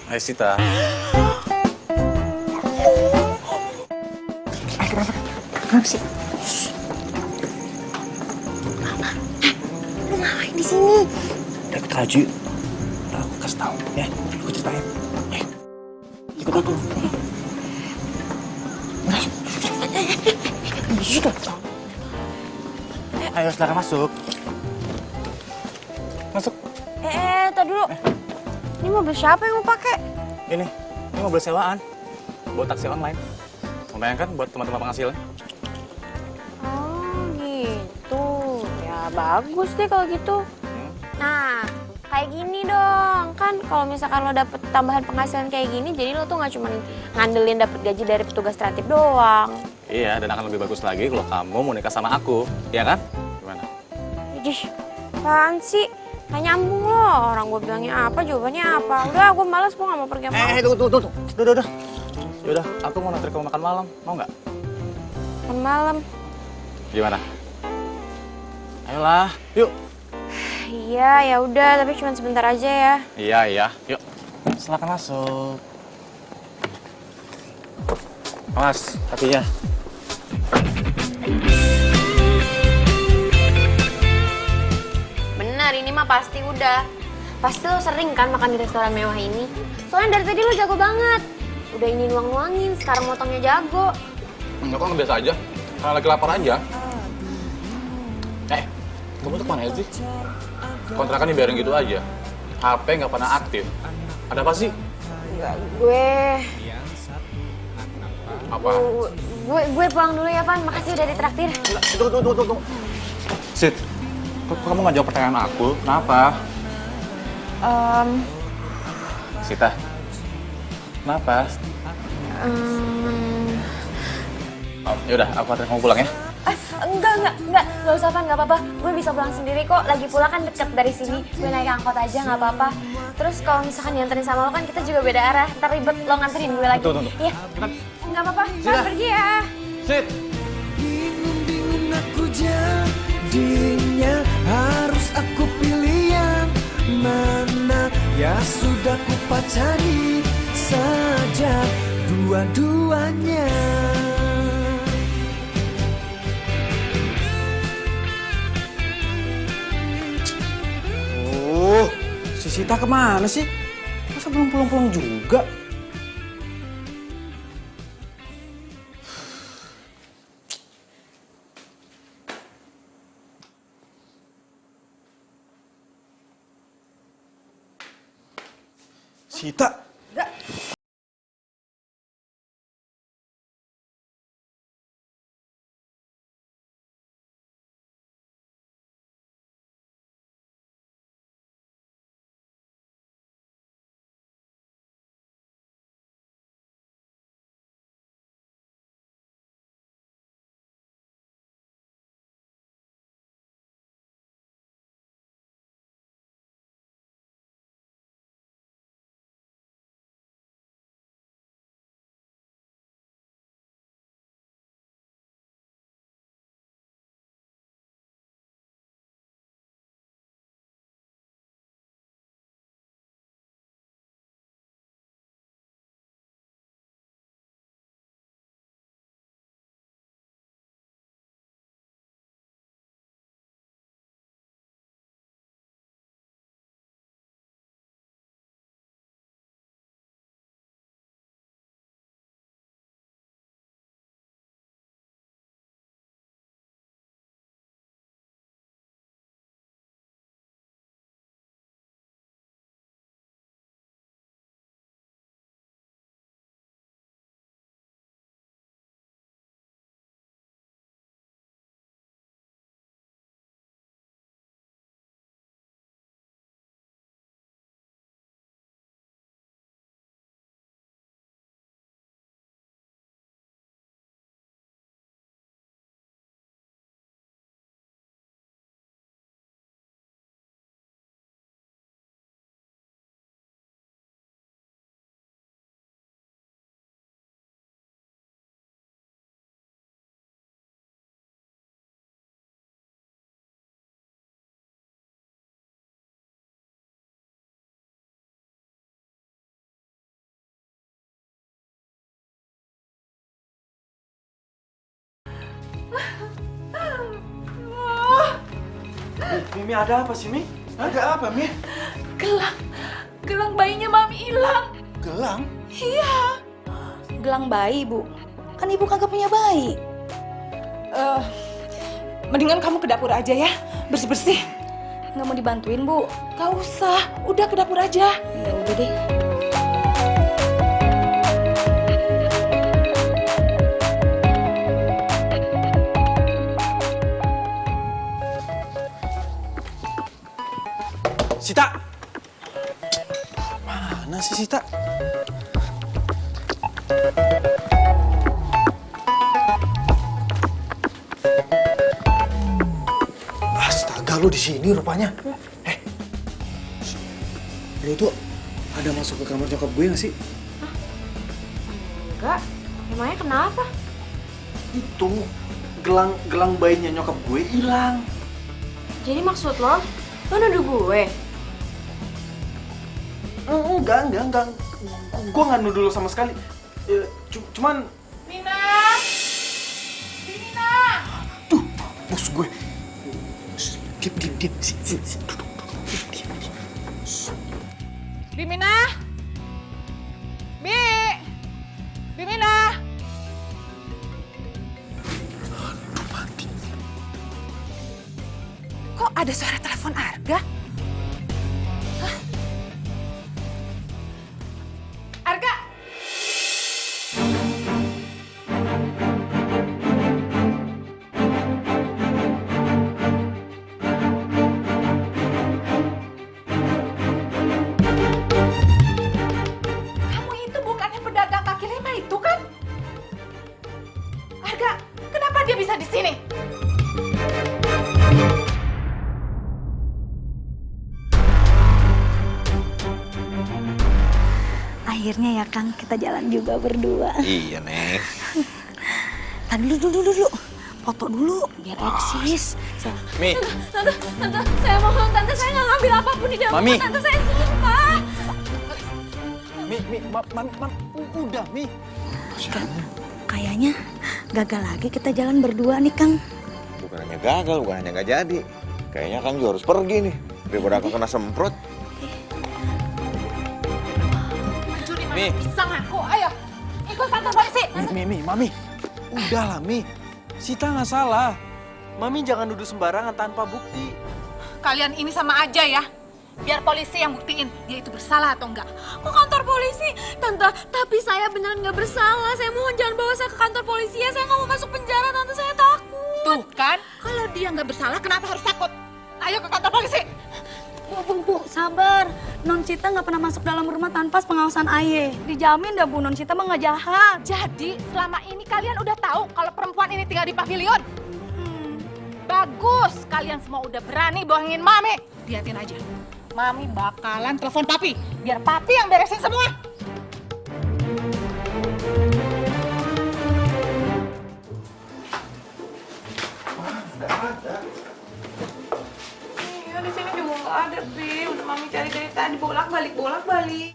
Hai Sita. Kenapa sih? Lu ngapain di sini? Deket Raju. Aku kasih tahu ya. Aku ceritain. Ikut aku. Ayo silakan masuk. Masuk. Tadi dulu. Ini mobil siapa yang mau pakai? Ini mobil sewaan. Buat taksi online. Lumayan kan buat teman-teman penghasilan. Oh gitu. Ya bagus deh kalau gitu. Nah, kayak gini dong. Kan kalau misalkan lo dapet tambahan penghasilan kayak gini, jadi lo tuh nggak cuma ngandelin dapet gaji dari petugas kreatif doang. Iya, dan akan lebih bagus lagi kalau kamu mau nikah sama aku. Iya kan? Gimana? Ih, apaan sih? Gak nyambung lo. Orang gue bilangnya apa, jawabannya apa. Udah, gue males, gue gak mau pergi sama lo. Tunggu. Udah. Yaudah, aku mau nanti kamu makan malam. Mau nggak? Makan malam. Gimana? Ayolah, yuk. Iya, ya udah, tapi cuma sebentar aja ya. Iya. Yuk. Silakan masuk. Awas, kakinya. Bener, ini mah pasti udah. Pasti lo sering kan makan di restoran mewah ini. Soalnya dari tadi lo jago banget. Udah ini nuang-nuangin, sekarang motongnya jago. Enggak kok, biasa aja. Karena lagi lapar aja. Kamu tuh kemana sih? Kontrakan dibiarin gitu aja. HP nggak pernah aktif. Ada apa sih? Enggak, gue Apa? gue pulang dulu ya, Pan. Makasih udah ditraktir. Tunggu. Sid, kok kamu nggak jawab pertanyaan aku? Kenapa? Sita, kenapa? Yaudah, aku anterin kamu pulang ya. Enggak usah, Pan, nggak apa-apa. Gue bisa pulang sendiri kok. Lagi pula kan deket dari sini. Gue naik angkot aja, nggak apa-apa. Terus kalau misalkan dianterin sama lo kan kita juga beda arah. Ntar ribet lo nganterin gue lagi. Tunggu. Iya, nggak apa-apa. Pan, pergi ya. Sid. Bingung aku jadinya, harus aku pilih yang mana? Ya sudah ku pacari saja dua-duanya. Si Sita kemana sih? Masa belum pulang-pulang juga? Sita? Mimi ada apa sih, Mi? Ada apa, Mi? Gelang bayinya Mami hilang. Gelang? Iya. Gelang bayi, Bu. Kan Ibu kagak punya bayi. Mendingan kamu ke dapur aja ya, bersih-bersih. Nggak mau dibantuin, Bu? Gak usah, udah ke dapur aja. Ya udah deh. Sita! Mana sih Sita? Astaga, lu di sini rupanya. Lu tuh ada masuk ke kamar nyokap gue gak sih? Enggak. Emangnya kenapa? Itu gelang bayinya nyokap gue hilang. Jadi maksud lo nuduh gue? Enggak. Gue nggak nuduh lo sama sekali. Cuman... Nina! Nina! Tuh, bos gue. Diam. Sini. Duduk. Diam. Bimina! Bimina! Aduh, mati. Kok ada suara telepon Arga? Hah? Arga! Kamu itu bukannya pedagang kaki lima itu kan? Arga, kenapa dia bisa di sini? Akhirnya ya, Kang, kita jalan juga berdua. Iya, Neng. Tadi dulu. Foto dulu, biar eksis. Mi. Tante, saya mohon, Tante, saya nggak ngambil apapun di dalam Mami. rumah Tante, saya sumpah. Mami, udah, Mi. Kayaknya gagal lagi kita jalan berdua nih, Kang. Bukan hanya gagal, bukan hanya nggak jadi. Kayaknya Kang juga harus pergi nih. Daripada aku kena semprot. Mi. Bisa ngaku, ayo. Ikut kantor polisi. Mami. Udahlah, Mi. Sita nggak salah. Mami jangan nuduh sembarangan tanpa bukti. Kalian ini sama aja ya. Biar polisi yang buktiin dia itu bersalah atau enggak. Kok kantor polisi? Tante, tapi saya beneran nggak bersalah. Saya mohon jangan bawa saya ke kantor polisi ya. Saya nggak mau masuk penjara, Tante. Saya takut. Tuh kan, kalau dia nggak bersalah kenapa harus takut? Ayo ke kantor polisi. Bu, sabar. Non Cita nggak pernah masuk dalam rumah tanpa pengawasan Aye. Dijamin dah, Bu, Non Cita mah nggak jahat. Jadi selama ini kalian udah tahu kalau perempuan ini tinggal di pavilion? Bagus, kalian semua udah berani bohongin Mami. Lihatin aja, Mami bakalan telepon Papi. Biar Papi yang beresin semua. Iya, di sini juga nggak ada, Pi. Udah Mami cari dari tadi, bolak-balik.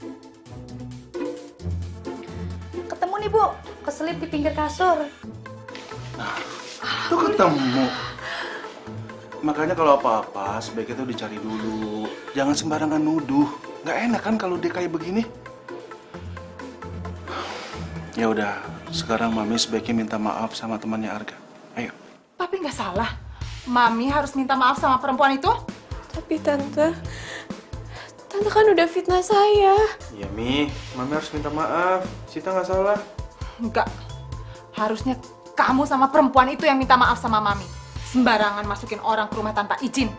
Ketemu nih, Bu. Keselip di pinggir kasur. Tuh ketemu. Makanya kalau apa-apa sebaiknya tuh dicari dulu. Jangan sembarangan nuduh. Nggak enak kan kalau dia kayak begini. Ya udah, sekarang Mami sebaiknya minta maaf sama temannya Arga. Ayo. Papi nggak salah. Mami harus minta maaf sama perempuan itu. Tapi Tante kan udah fitnah saya. Ya, Mi. Mami harus minta maaf. Sita nggak salah. Enggak. Harusnya kamu sama perempuan itu yang minta maaf sama Mami. Sembarangan masukin orang ke rumah tanpa izin.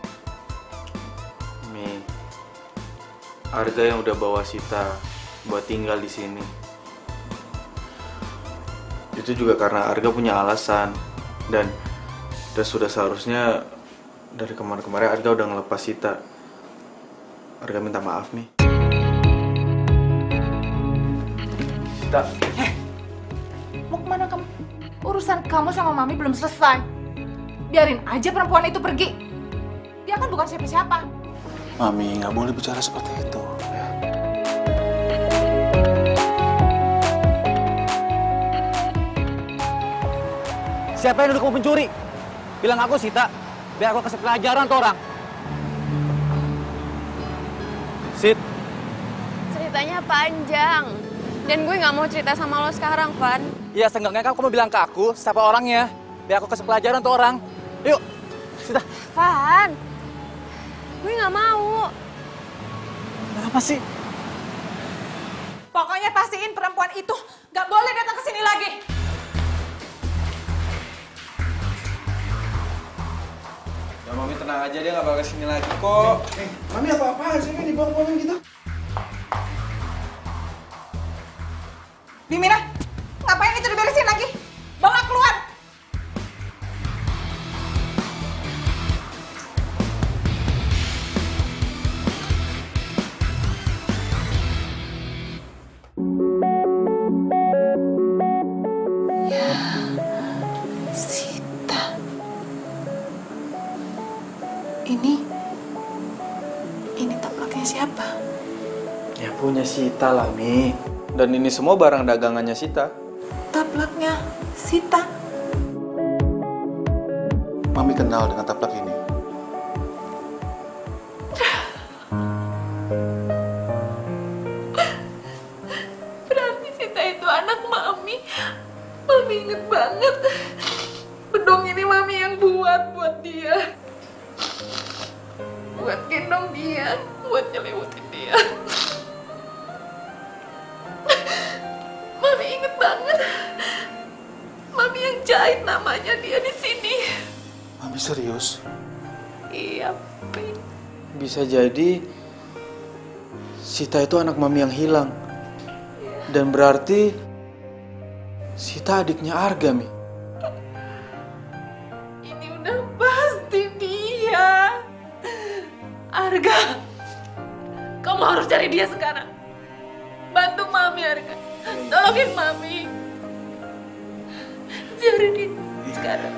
Mi, Arga yang udah bawa Sita buat tinggal di sini. Itu juga karena Arga punya alasan dan sudah seharusnya dari kemarin-kemarin Arga udah ngelepas Sita. Arga minta maaf, Mi. Sita. Mau kemana kamu? Urusan kamu sama Mami belum selesai. Biarin aja perempuan itu pergi. Dia kan bukan siapa-siapa. Mami, nggak boleh bicara seperti itu. Ya. Siapa yang duduk mau pencuri? Bilang aku, Sita. Biar aku kasih pelajaran tuh orang. Sid, Ceritanya panjang. Dan gue nggak mau cerita sama lo sekarang, Van. ya seenggaknya kamu bilang ke aku siapa orangnya. Biar aku kasih pelajaran tuh orang. Yuk, Sita. Van, gue nggak mau. Kenapa sih? Pokoknya pastiin perempuan itu nggak boleh datang ke sini lagi. Ya Mami tenang aja, dia nggak bakal kesini lagi kok. Mami apa-apaan sih kan dibuang-buangin gitu? Bimina, ngapain itu diberesin lagi? Bawa keluar. Ya, Sita. Ini taplaknya siapa? Ya punya Sita lah, Mi. Dan ini semua barang dagangannya Sita. Taplaknya Sita. Mami kenal dengan taplak ini. Berarti Sita itu anak Mami. Mami inget banget. Bedong ini Mami yang buat dia. Buat gendong dia, buat nyelimutin dia. Mami inget banget. Mami yang jahit namanya dia di sini. Mami serius? Iya, Pi. Bisa jadi Sita itu anak Mami yang hilang. Dan berarti Sita adiknya Arga, Mi. Ini udah pasti dia. Arga, kamu harus cari dia sekarang. Bantu Mami, Arga. Tolongin Mami. Cari dia sekarang.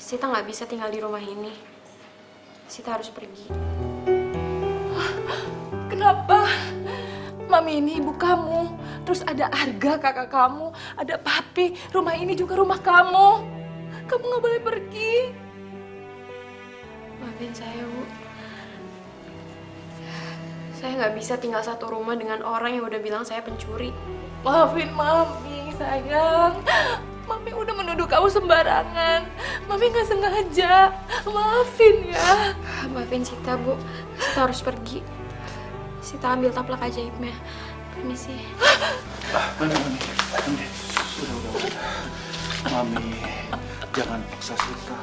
Sita nggak bisa tinggal di rumah ini. Sita harus pergi. Kenapa? Mami ini ibu kamu. Terus ada Arga kakak kamu. Ada Papi. Rumah ini juga rumah kamu. Kamu nggak boleh pergi. Maafin saya, Bu. Saya nggak bisa tinggal satu rumah dengan orang yang udah bilang saya pencuri. Maafin Mami, sayang. Mami udah menuduh kamu sembarangan. Mami nggak sengaja. Maafin ya. Maafin Sita, Bu. Sita harus pergi. Sita ambil taplak ajaibnya. Permisi. Mami. Udah. Mami, jangan paksa Sita.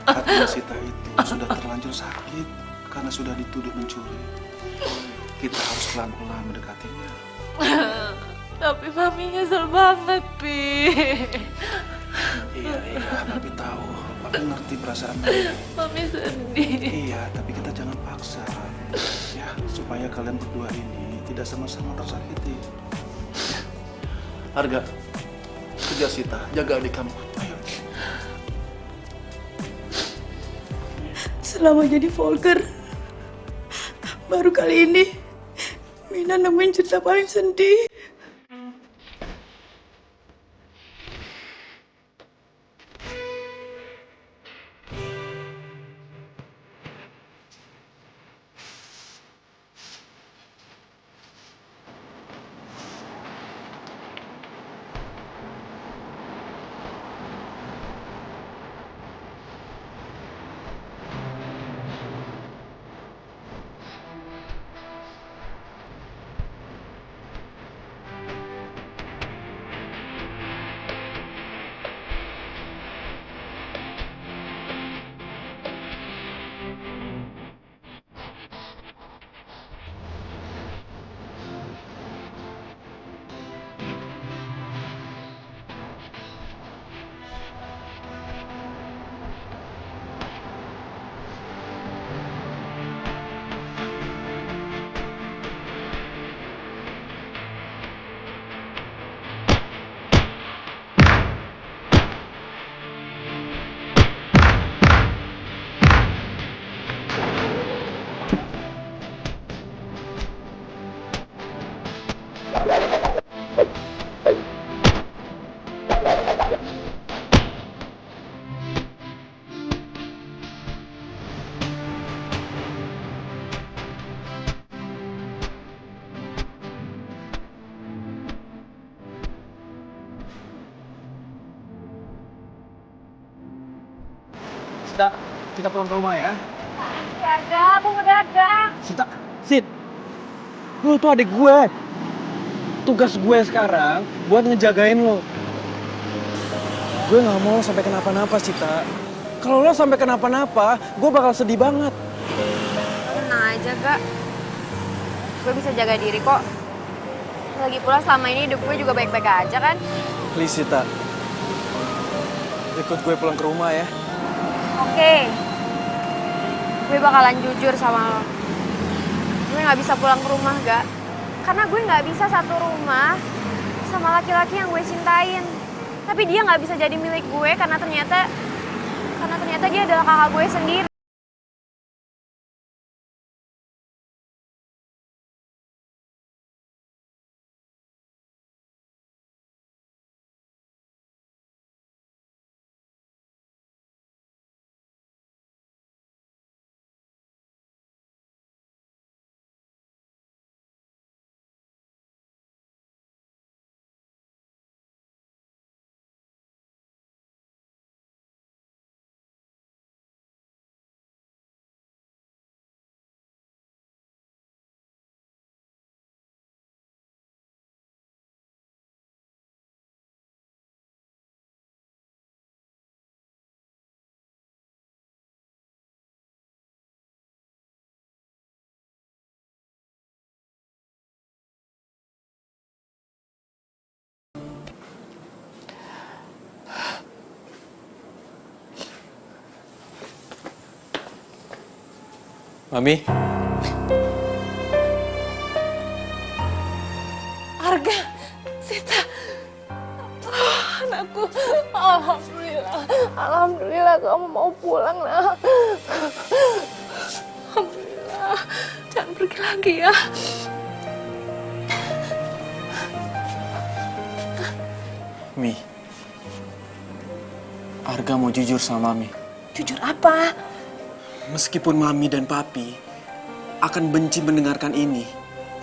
Hatinya Sita itu sudah terlanjur sakit karena sudah dituduh mencuri. Kita harus pelan-pelan mendekatinya. Tapi Mami nyesel banget, Pi. Iya, Papi tahu. Papi ngerti perasaan Mami. Mami sedih. Iya, tapi kita jangan paksa. Ya, supaya kalian berdua ini tidak sama-sama tersakiti. Ya. Arga, kejar Sita, jaga adik kamu. Ayo. Selama jadi Volker, baru kali ini Mina nemuin cerita paling sedih. Sita, kita pulang ke rumah ya. Dagang, aku mau dagang. Sid, lu tuh adik gue. Tugas gue sekarang buat ngejagain lo. Gue gak mau sampai kenapa-napa, Sita. Kalau lo sampai kenapa-napa, gue bakal sedih banget. Tenang aja, Kak. Gue bisa jaga diri kok. Lagi pula selama ini hidup gue juga baik-baik aja kan. Please, Sita. Ikut gue pulang ke rumah ya. Oke. Gue bakalan jujur sama lo. Gue gak bisa pulang ke rumah, Gak. Karena gue gak bisa satu rumah sama laki-laki yang gue cintain. Tapi dia gak bisa jadi milik gue karena ternyata dia adalah kakak gue sendiri. Mami. Arga, Sita. Oh, anakku. Alhamdulillah. Alhamdulillah kamu mau pulang, Nak. Alhamdulillah. Jangan pergi lagi ya. Mi, Arga mau jujur sama Mami. Jujur apa? Meskipun Mami dan Papi akan benci mendengarkan ini,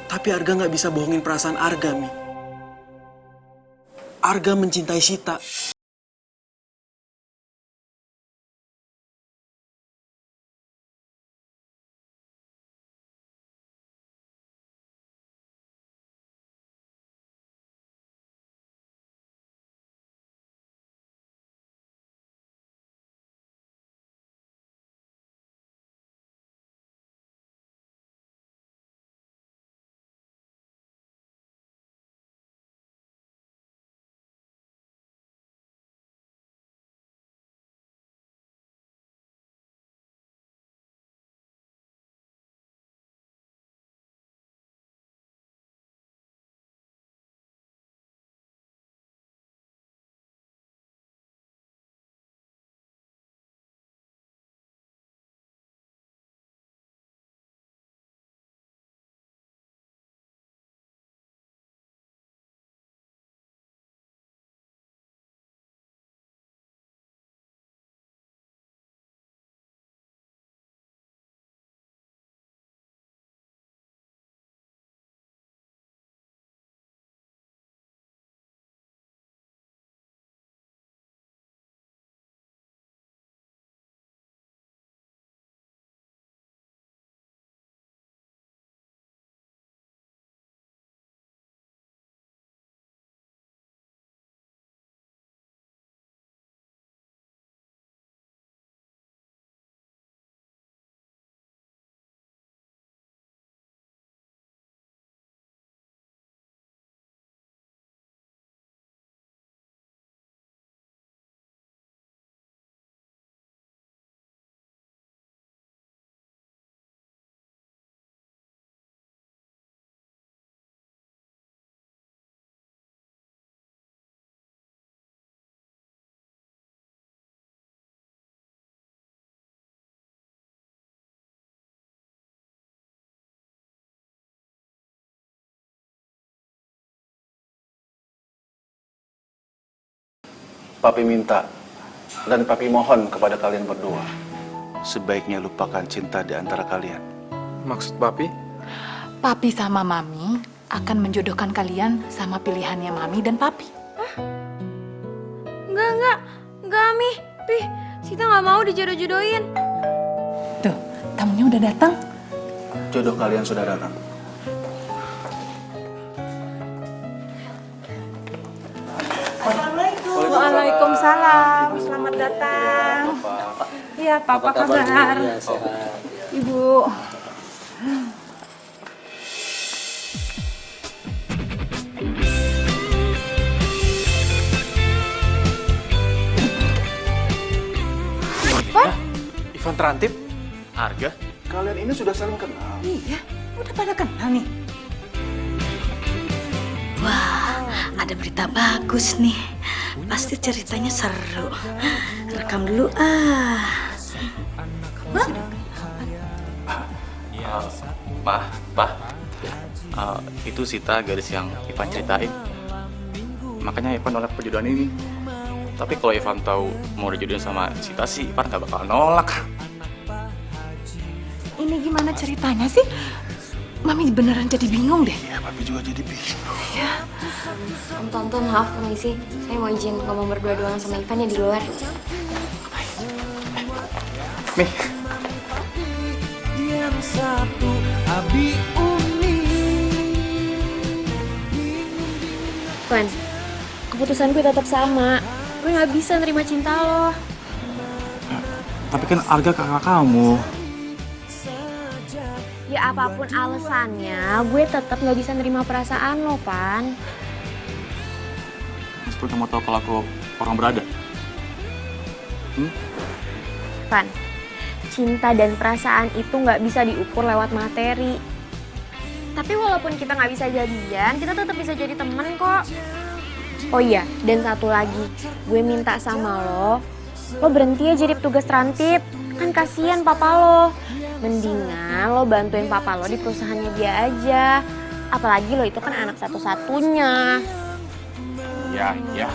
tapi Arga nggak bisa bohongin perasaan Arga, Mi. Arga mencintai Sita. Papi minta dan Papi mohon kepada kalian berdua, sebaiknya lupakan cinta di antara kalian. Maksud Papi? Papi sama Mami akan menjodohkan kalian sama pilihannya Mami dan Papi. Enggak, Mi. Pih, Sita nggak mau dijodoh-jodohin. Tuh, tamunya udah datang. Jodoh kalian sudah datang. Waalaikumsalam. Selamat datang. Iya, Papa kabar? Ibu. Ivan Terantip? Arga? Kalian ini sudah saling kenal. Iya, udah pada kenal nih. Wah, ada berita bagus nih. Pasti ceritanya seru. Rekam dulu Itu Sita gadis yang Ivan ceritain. Makanya Ivan nolak perjodohan ini. Tapi kalau Ivan tahu mau dijodohin sama Sita sih, Ivan gak bakal nolak. Ini gimana ceritanya sih? Mami beneran jadi bingung deh. Iya, Papi juga jadi bingung. Iya. Om Tonton, maaf permisi. Saya mau izin ngomong berdua doang sama Ivan ya di luar. Nih. Yang satu Abi Umi. Van, keputusan gue tetap sama. Gue nggak bisa nerima cinta lo. Tapi kan Arga kakak kamu. Ya apapun alasannya, gue tetap nggak bisa nerima perasaan lo, Van. Meskipun kamu tahu kalau aku orang berada. Van, cinta dan perasaan itu nggak bisa diukur lewat materi. Tapi walaupun kita nggak bisa jadian, kita tetap bisa jadi temen kok. Oh iya, dan satu lagi, gue minta sama lo lo berhenti ya jadi petugas rantip. Kan kasihan papa lo. Mendingan lo bantuin papa lo di perusahaannya dia aja. Apalagi lo itu kan anak satu-satunya. Ya. Ya,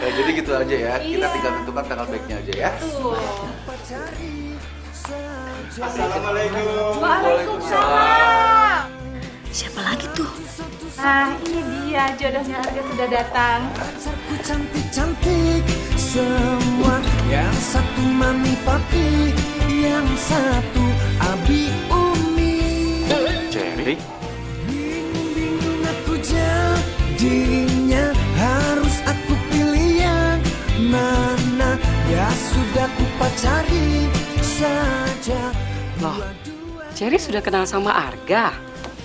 jadi gitu aja ya. Kita tinggal tentukan tanggal baiknya aja ya. Assalamualaikum. Waalaikumsalam. Siapa lagi tuh? Ah, ini dia jodohnya Arga sudah datang. Cantik-cantik semua. Yang satu mami papi, yang satu abi umi. Cherry? Bingung aku jadinya, harus aku pilih yang mana. Ya sudah ku pacari saja. Loh, Cherry sudah kenal sama Arga?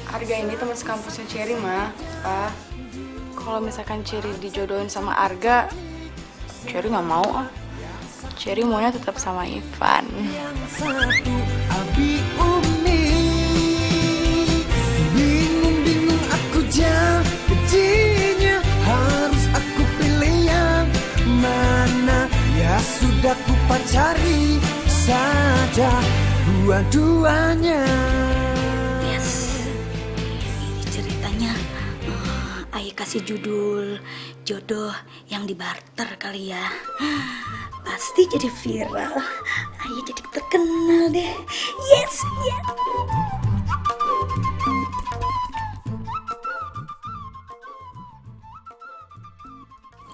Arga ini teman sekampusnya Cherry, Ma. Pak, kalau misalkan Cherry dijodohin sama Arga, Cherry nggak mau ah. Cherry maunya tetap sama Ivan. Satu abi umi. Bingung aku jadinya, harus aku pilih yang mana. Ya sudah ku pacari saja dua-duanya. Yes. Ini ceritanya Ayah kasih judul jodoh yang dibarter kali ya. Pasti jadi viral. Ayah jadi terkenal deh. Yes, yes.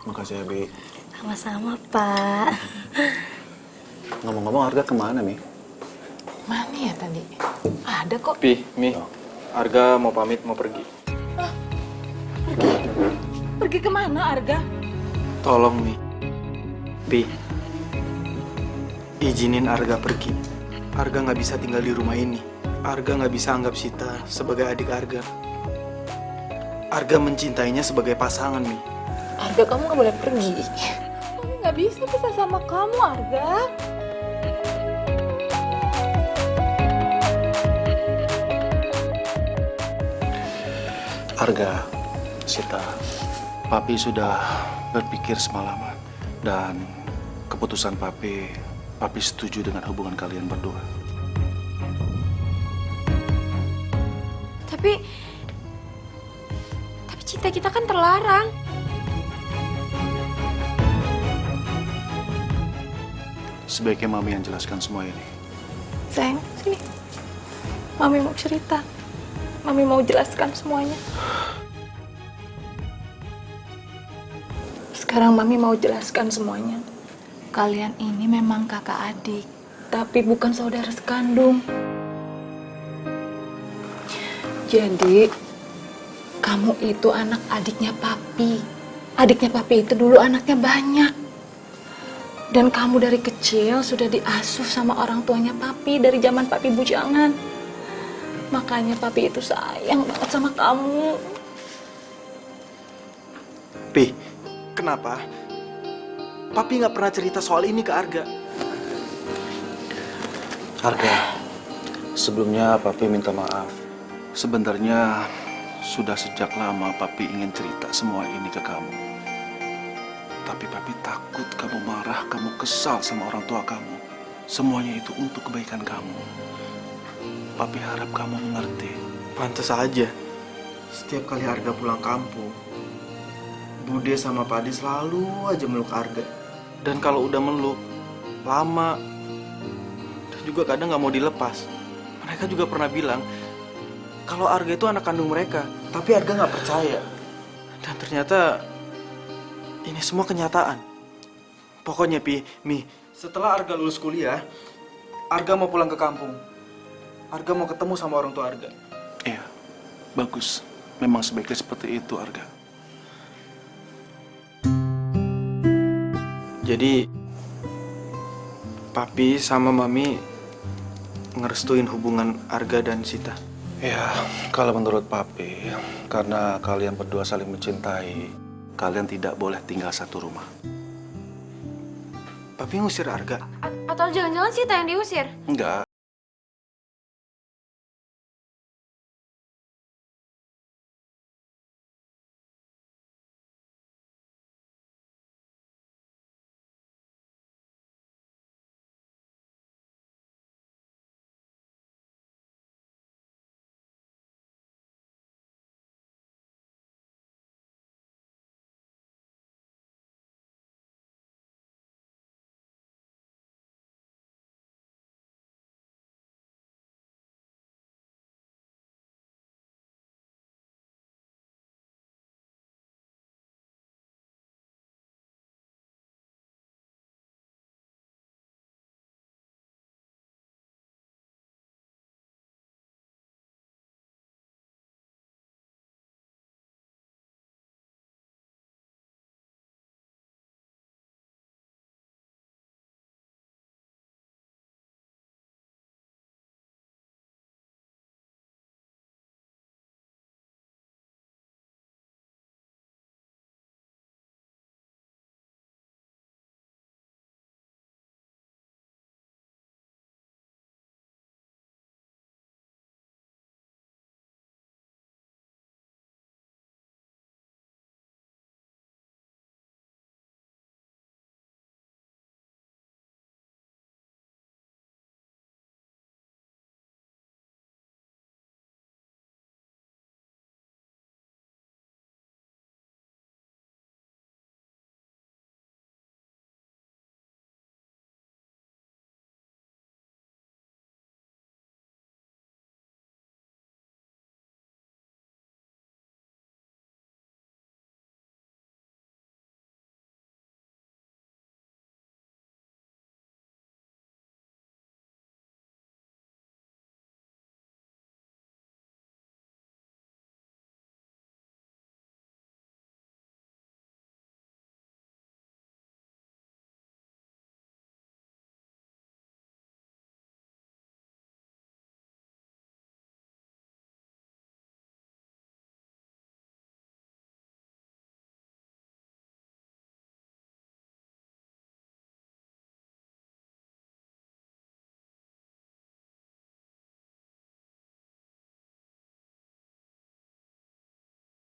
Makasih ya, Bi. Sama-sama, Pak. Ngomong-ngomong, Arga kemana, Mi? Mana ya tadi? Ada kok. Pi, Mi, Arga mau pamit, mau pergi. Pergi kemana Arga? Tolong, Mi. Pi, izinin Arga pergi. Arga nggak bisa tinggal di rumah ini. Arga nggak bisa anggap Sita sebagai adik Arga. Arga mencintainya sebagai pasangan, Mi. Arga, kamu nggak boleh pergi. Mami nggak bisa pisah sama kamu, Arga. Arga, Sita, Papi sudah berpikir semalaman. Dan keputusan Papi setuju dengan hubungan kalian berdua. Tapi cinta kita kan terlarang. Sebaiknya Mami yang jelaskan semua ini. Sayang, sini. Mami mau cerita. Mami mau jelaskan semuanya. Sekarang Mami mau jelaskan semuanya. Kalian ini memang kakak adik, tapi bukan saudara sekandung. Jadi, kamu itu anak adiknya Papi. Adiknya Papi itu dulu anaknya banyak. Dan kamu dari kecil sudah diasuh sama orang tuanya Papi dari zaman Papi bujangan. Makanya Papi itu sayang banget sama kamu. Pi, kenapa? Papi nggak pernah cerita soal ini ke Arga. Arga, sebelumnya Papi minta maaf. Sebenarnya sudah sejak lama Papi ingin cerita semua ini ke kamu. Tapi Papi takut kamu marah, kamu kesal sama orang tua kamu. Semuanya itu untuk kebaikan kamu. Papi harap kamu mengerti. Pantas aja. Setiap kali Arga pulang kampung, Bude sama Padi selalu aja meluk Arga. Dan kalau udah meluk, lama. Dan juga kadang nggak mau dilepas. Mereka juga pernah bilang, kalau Arga itu anak kandung mereka. Tapi Arga nggak percaya. Dan ternyata, ini semua kenyataan. Pokoknya Mi, setelah Arga lulus kuliah, Arga mau pulang ke kampung. Arga mau ketemu sama orang tua Arga. Iya, bagus. Memang sebaiknya seperti itu, Arga. Jadi, Papi sama Mami ngerestuin hubungan Arga dan Sita. Ya, kalau menurut Papi, karena kalian berdua saling mencintai, kalian tidak boleh tinggal satu rumah. Papi ngusir Arga? Atau jangan-jangan Sita yang diusir? Enggak,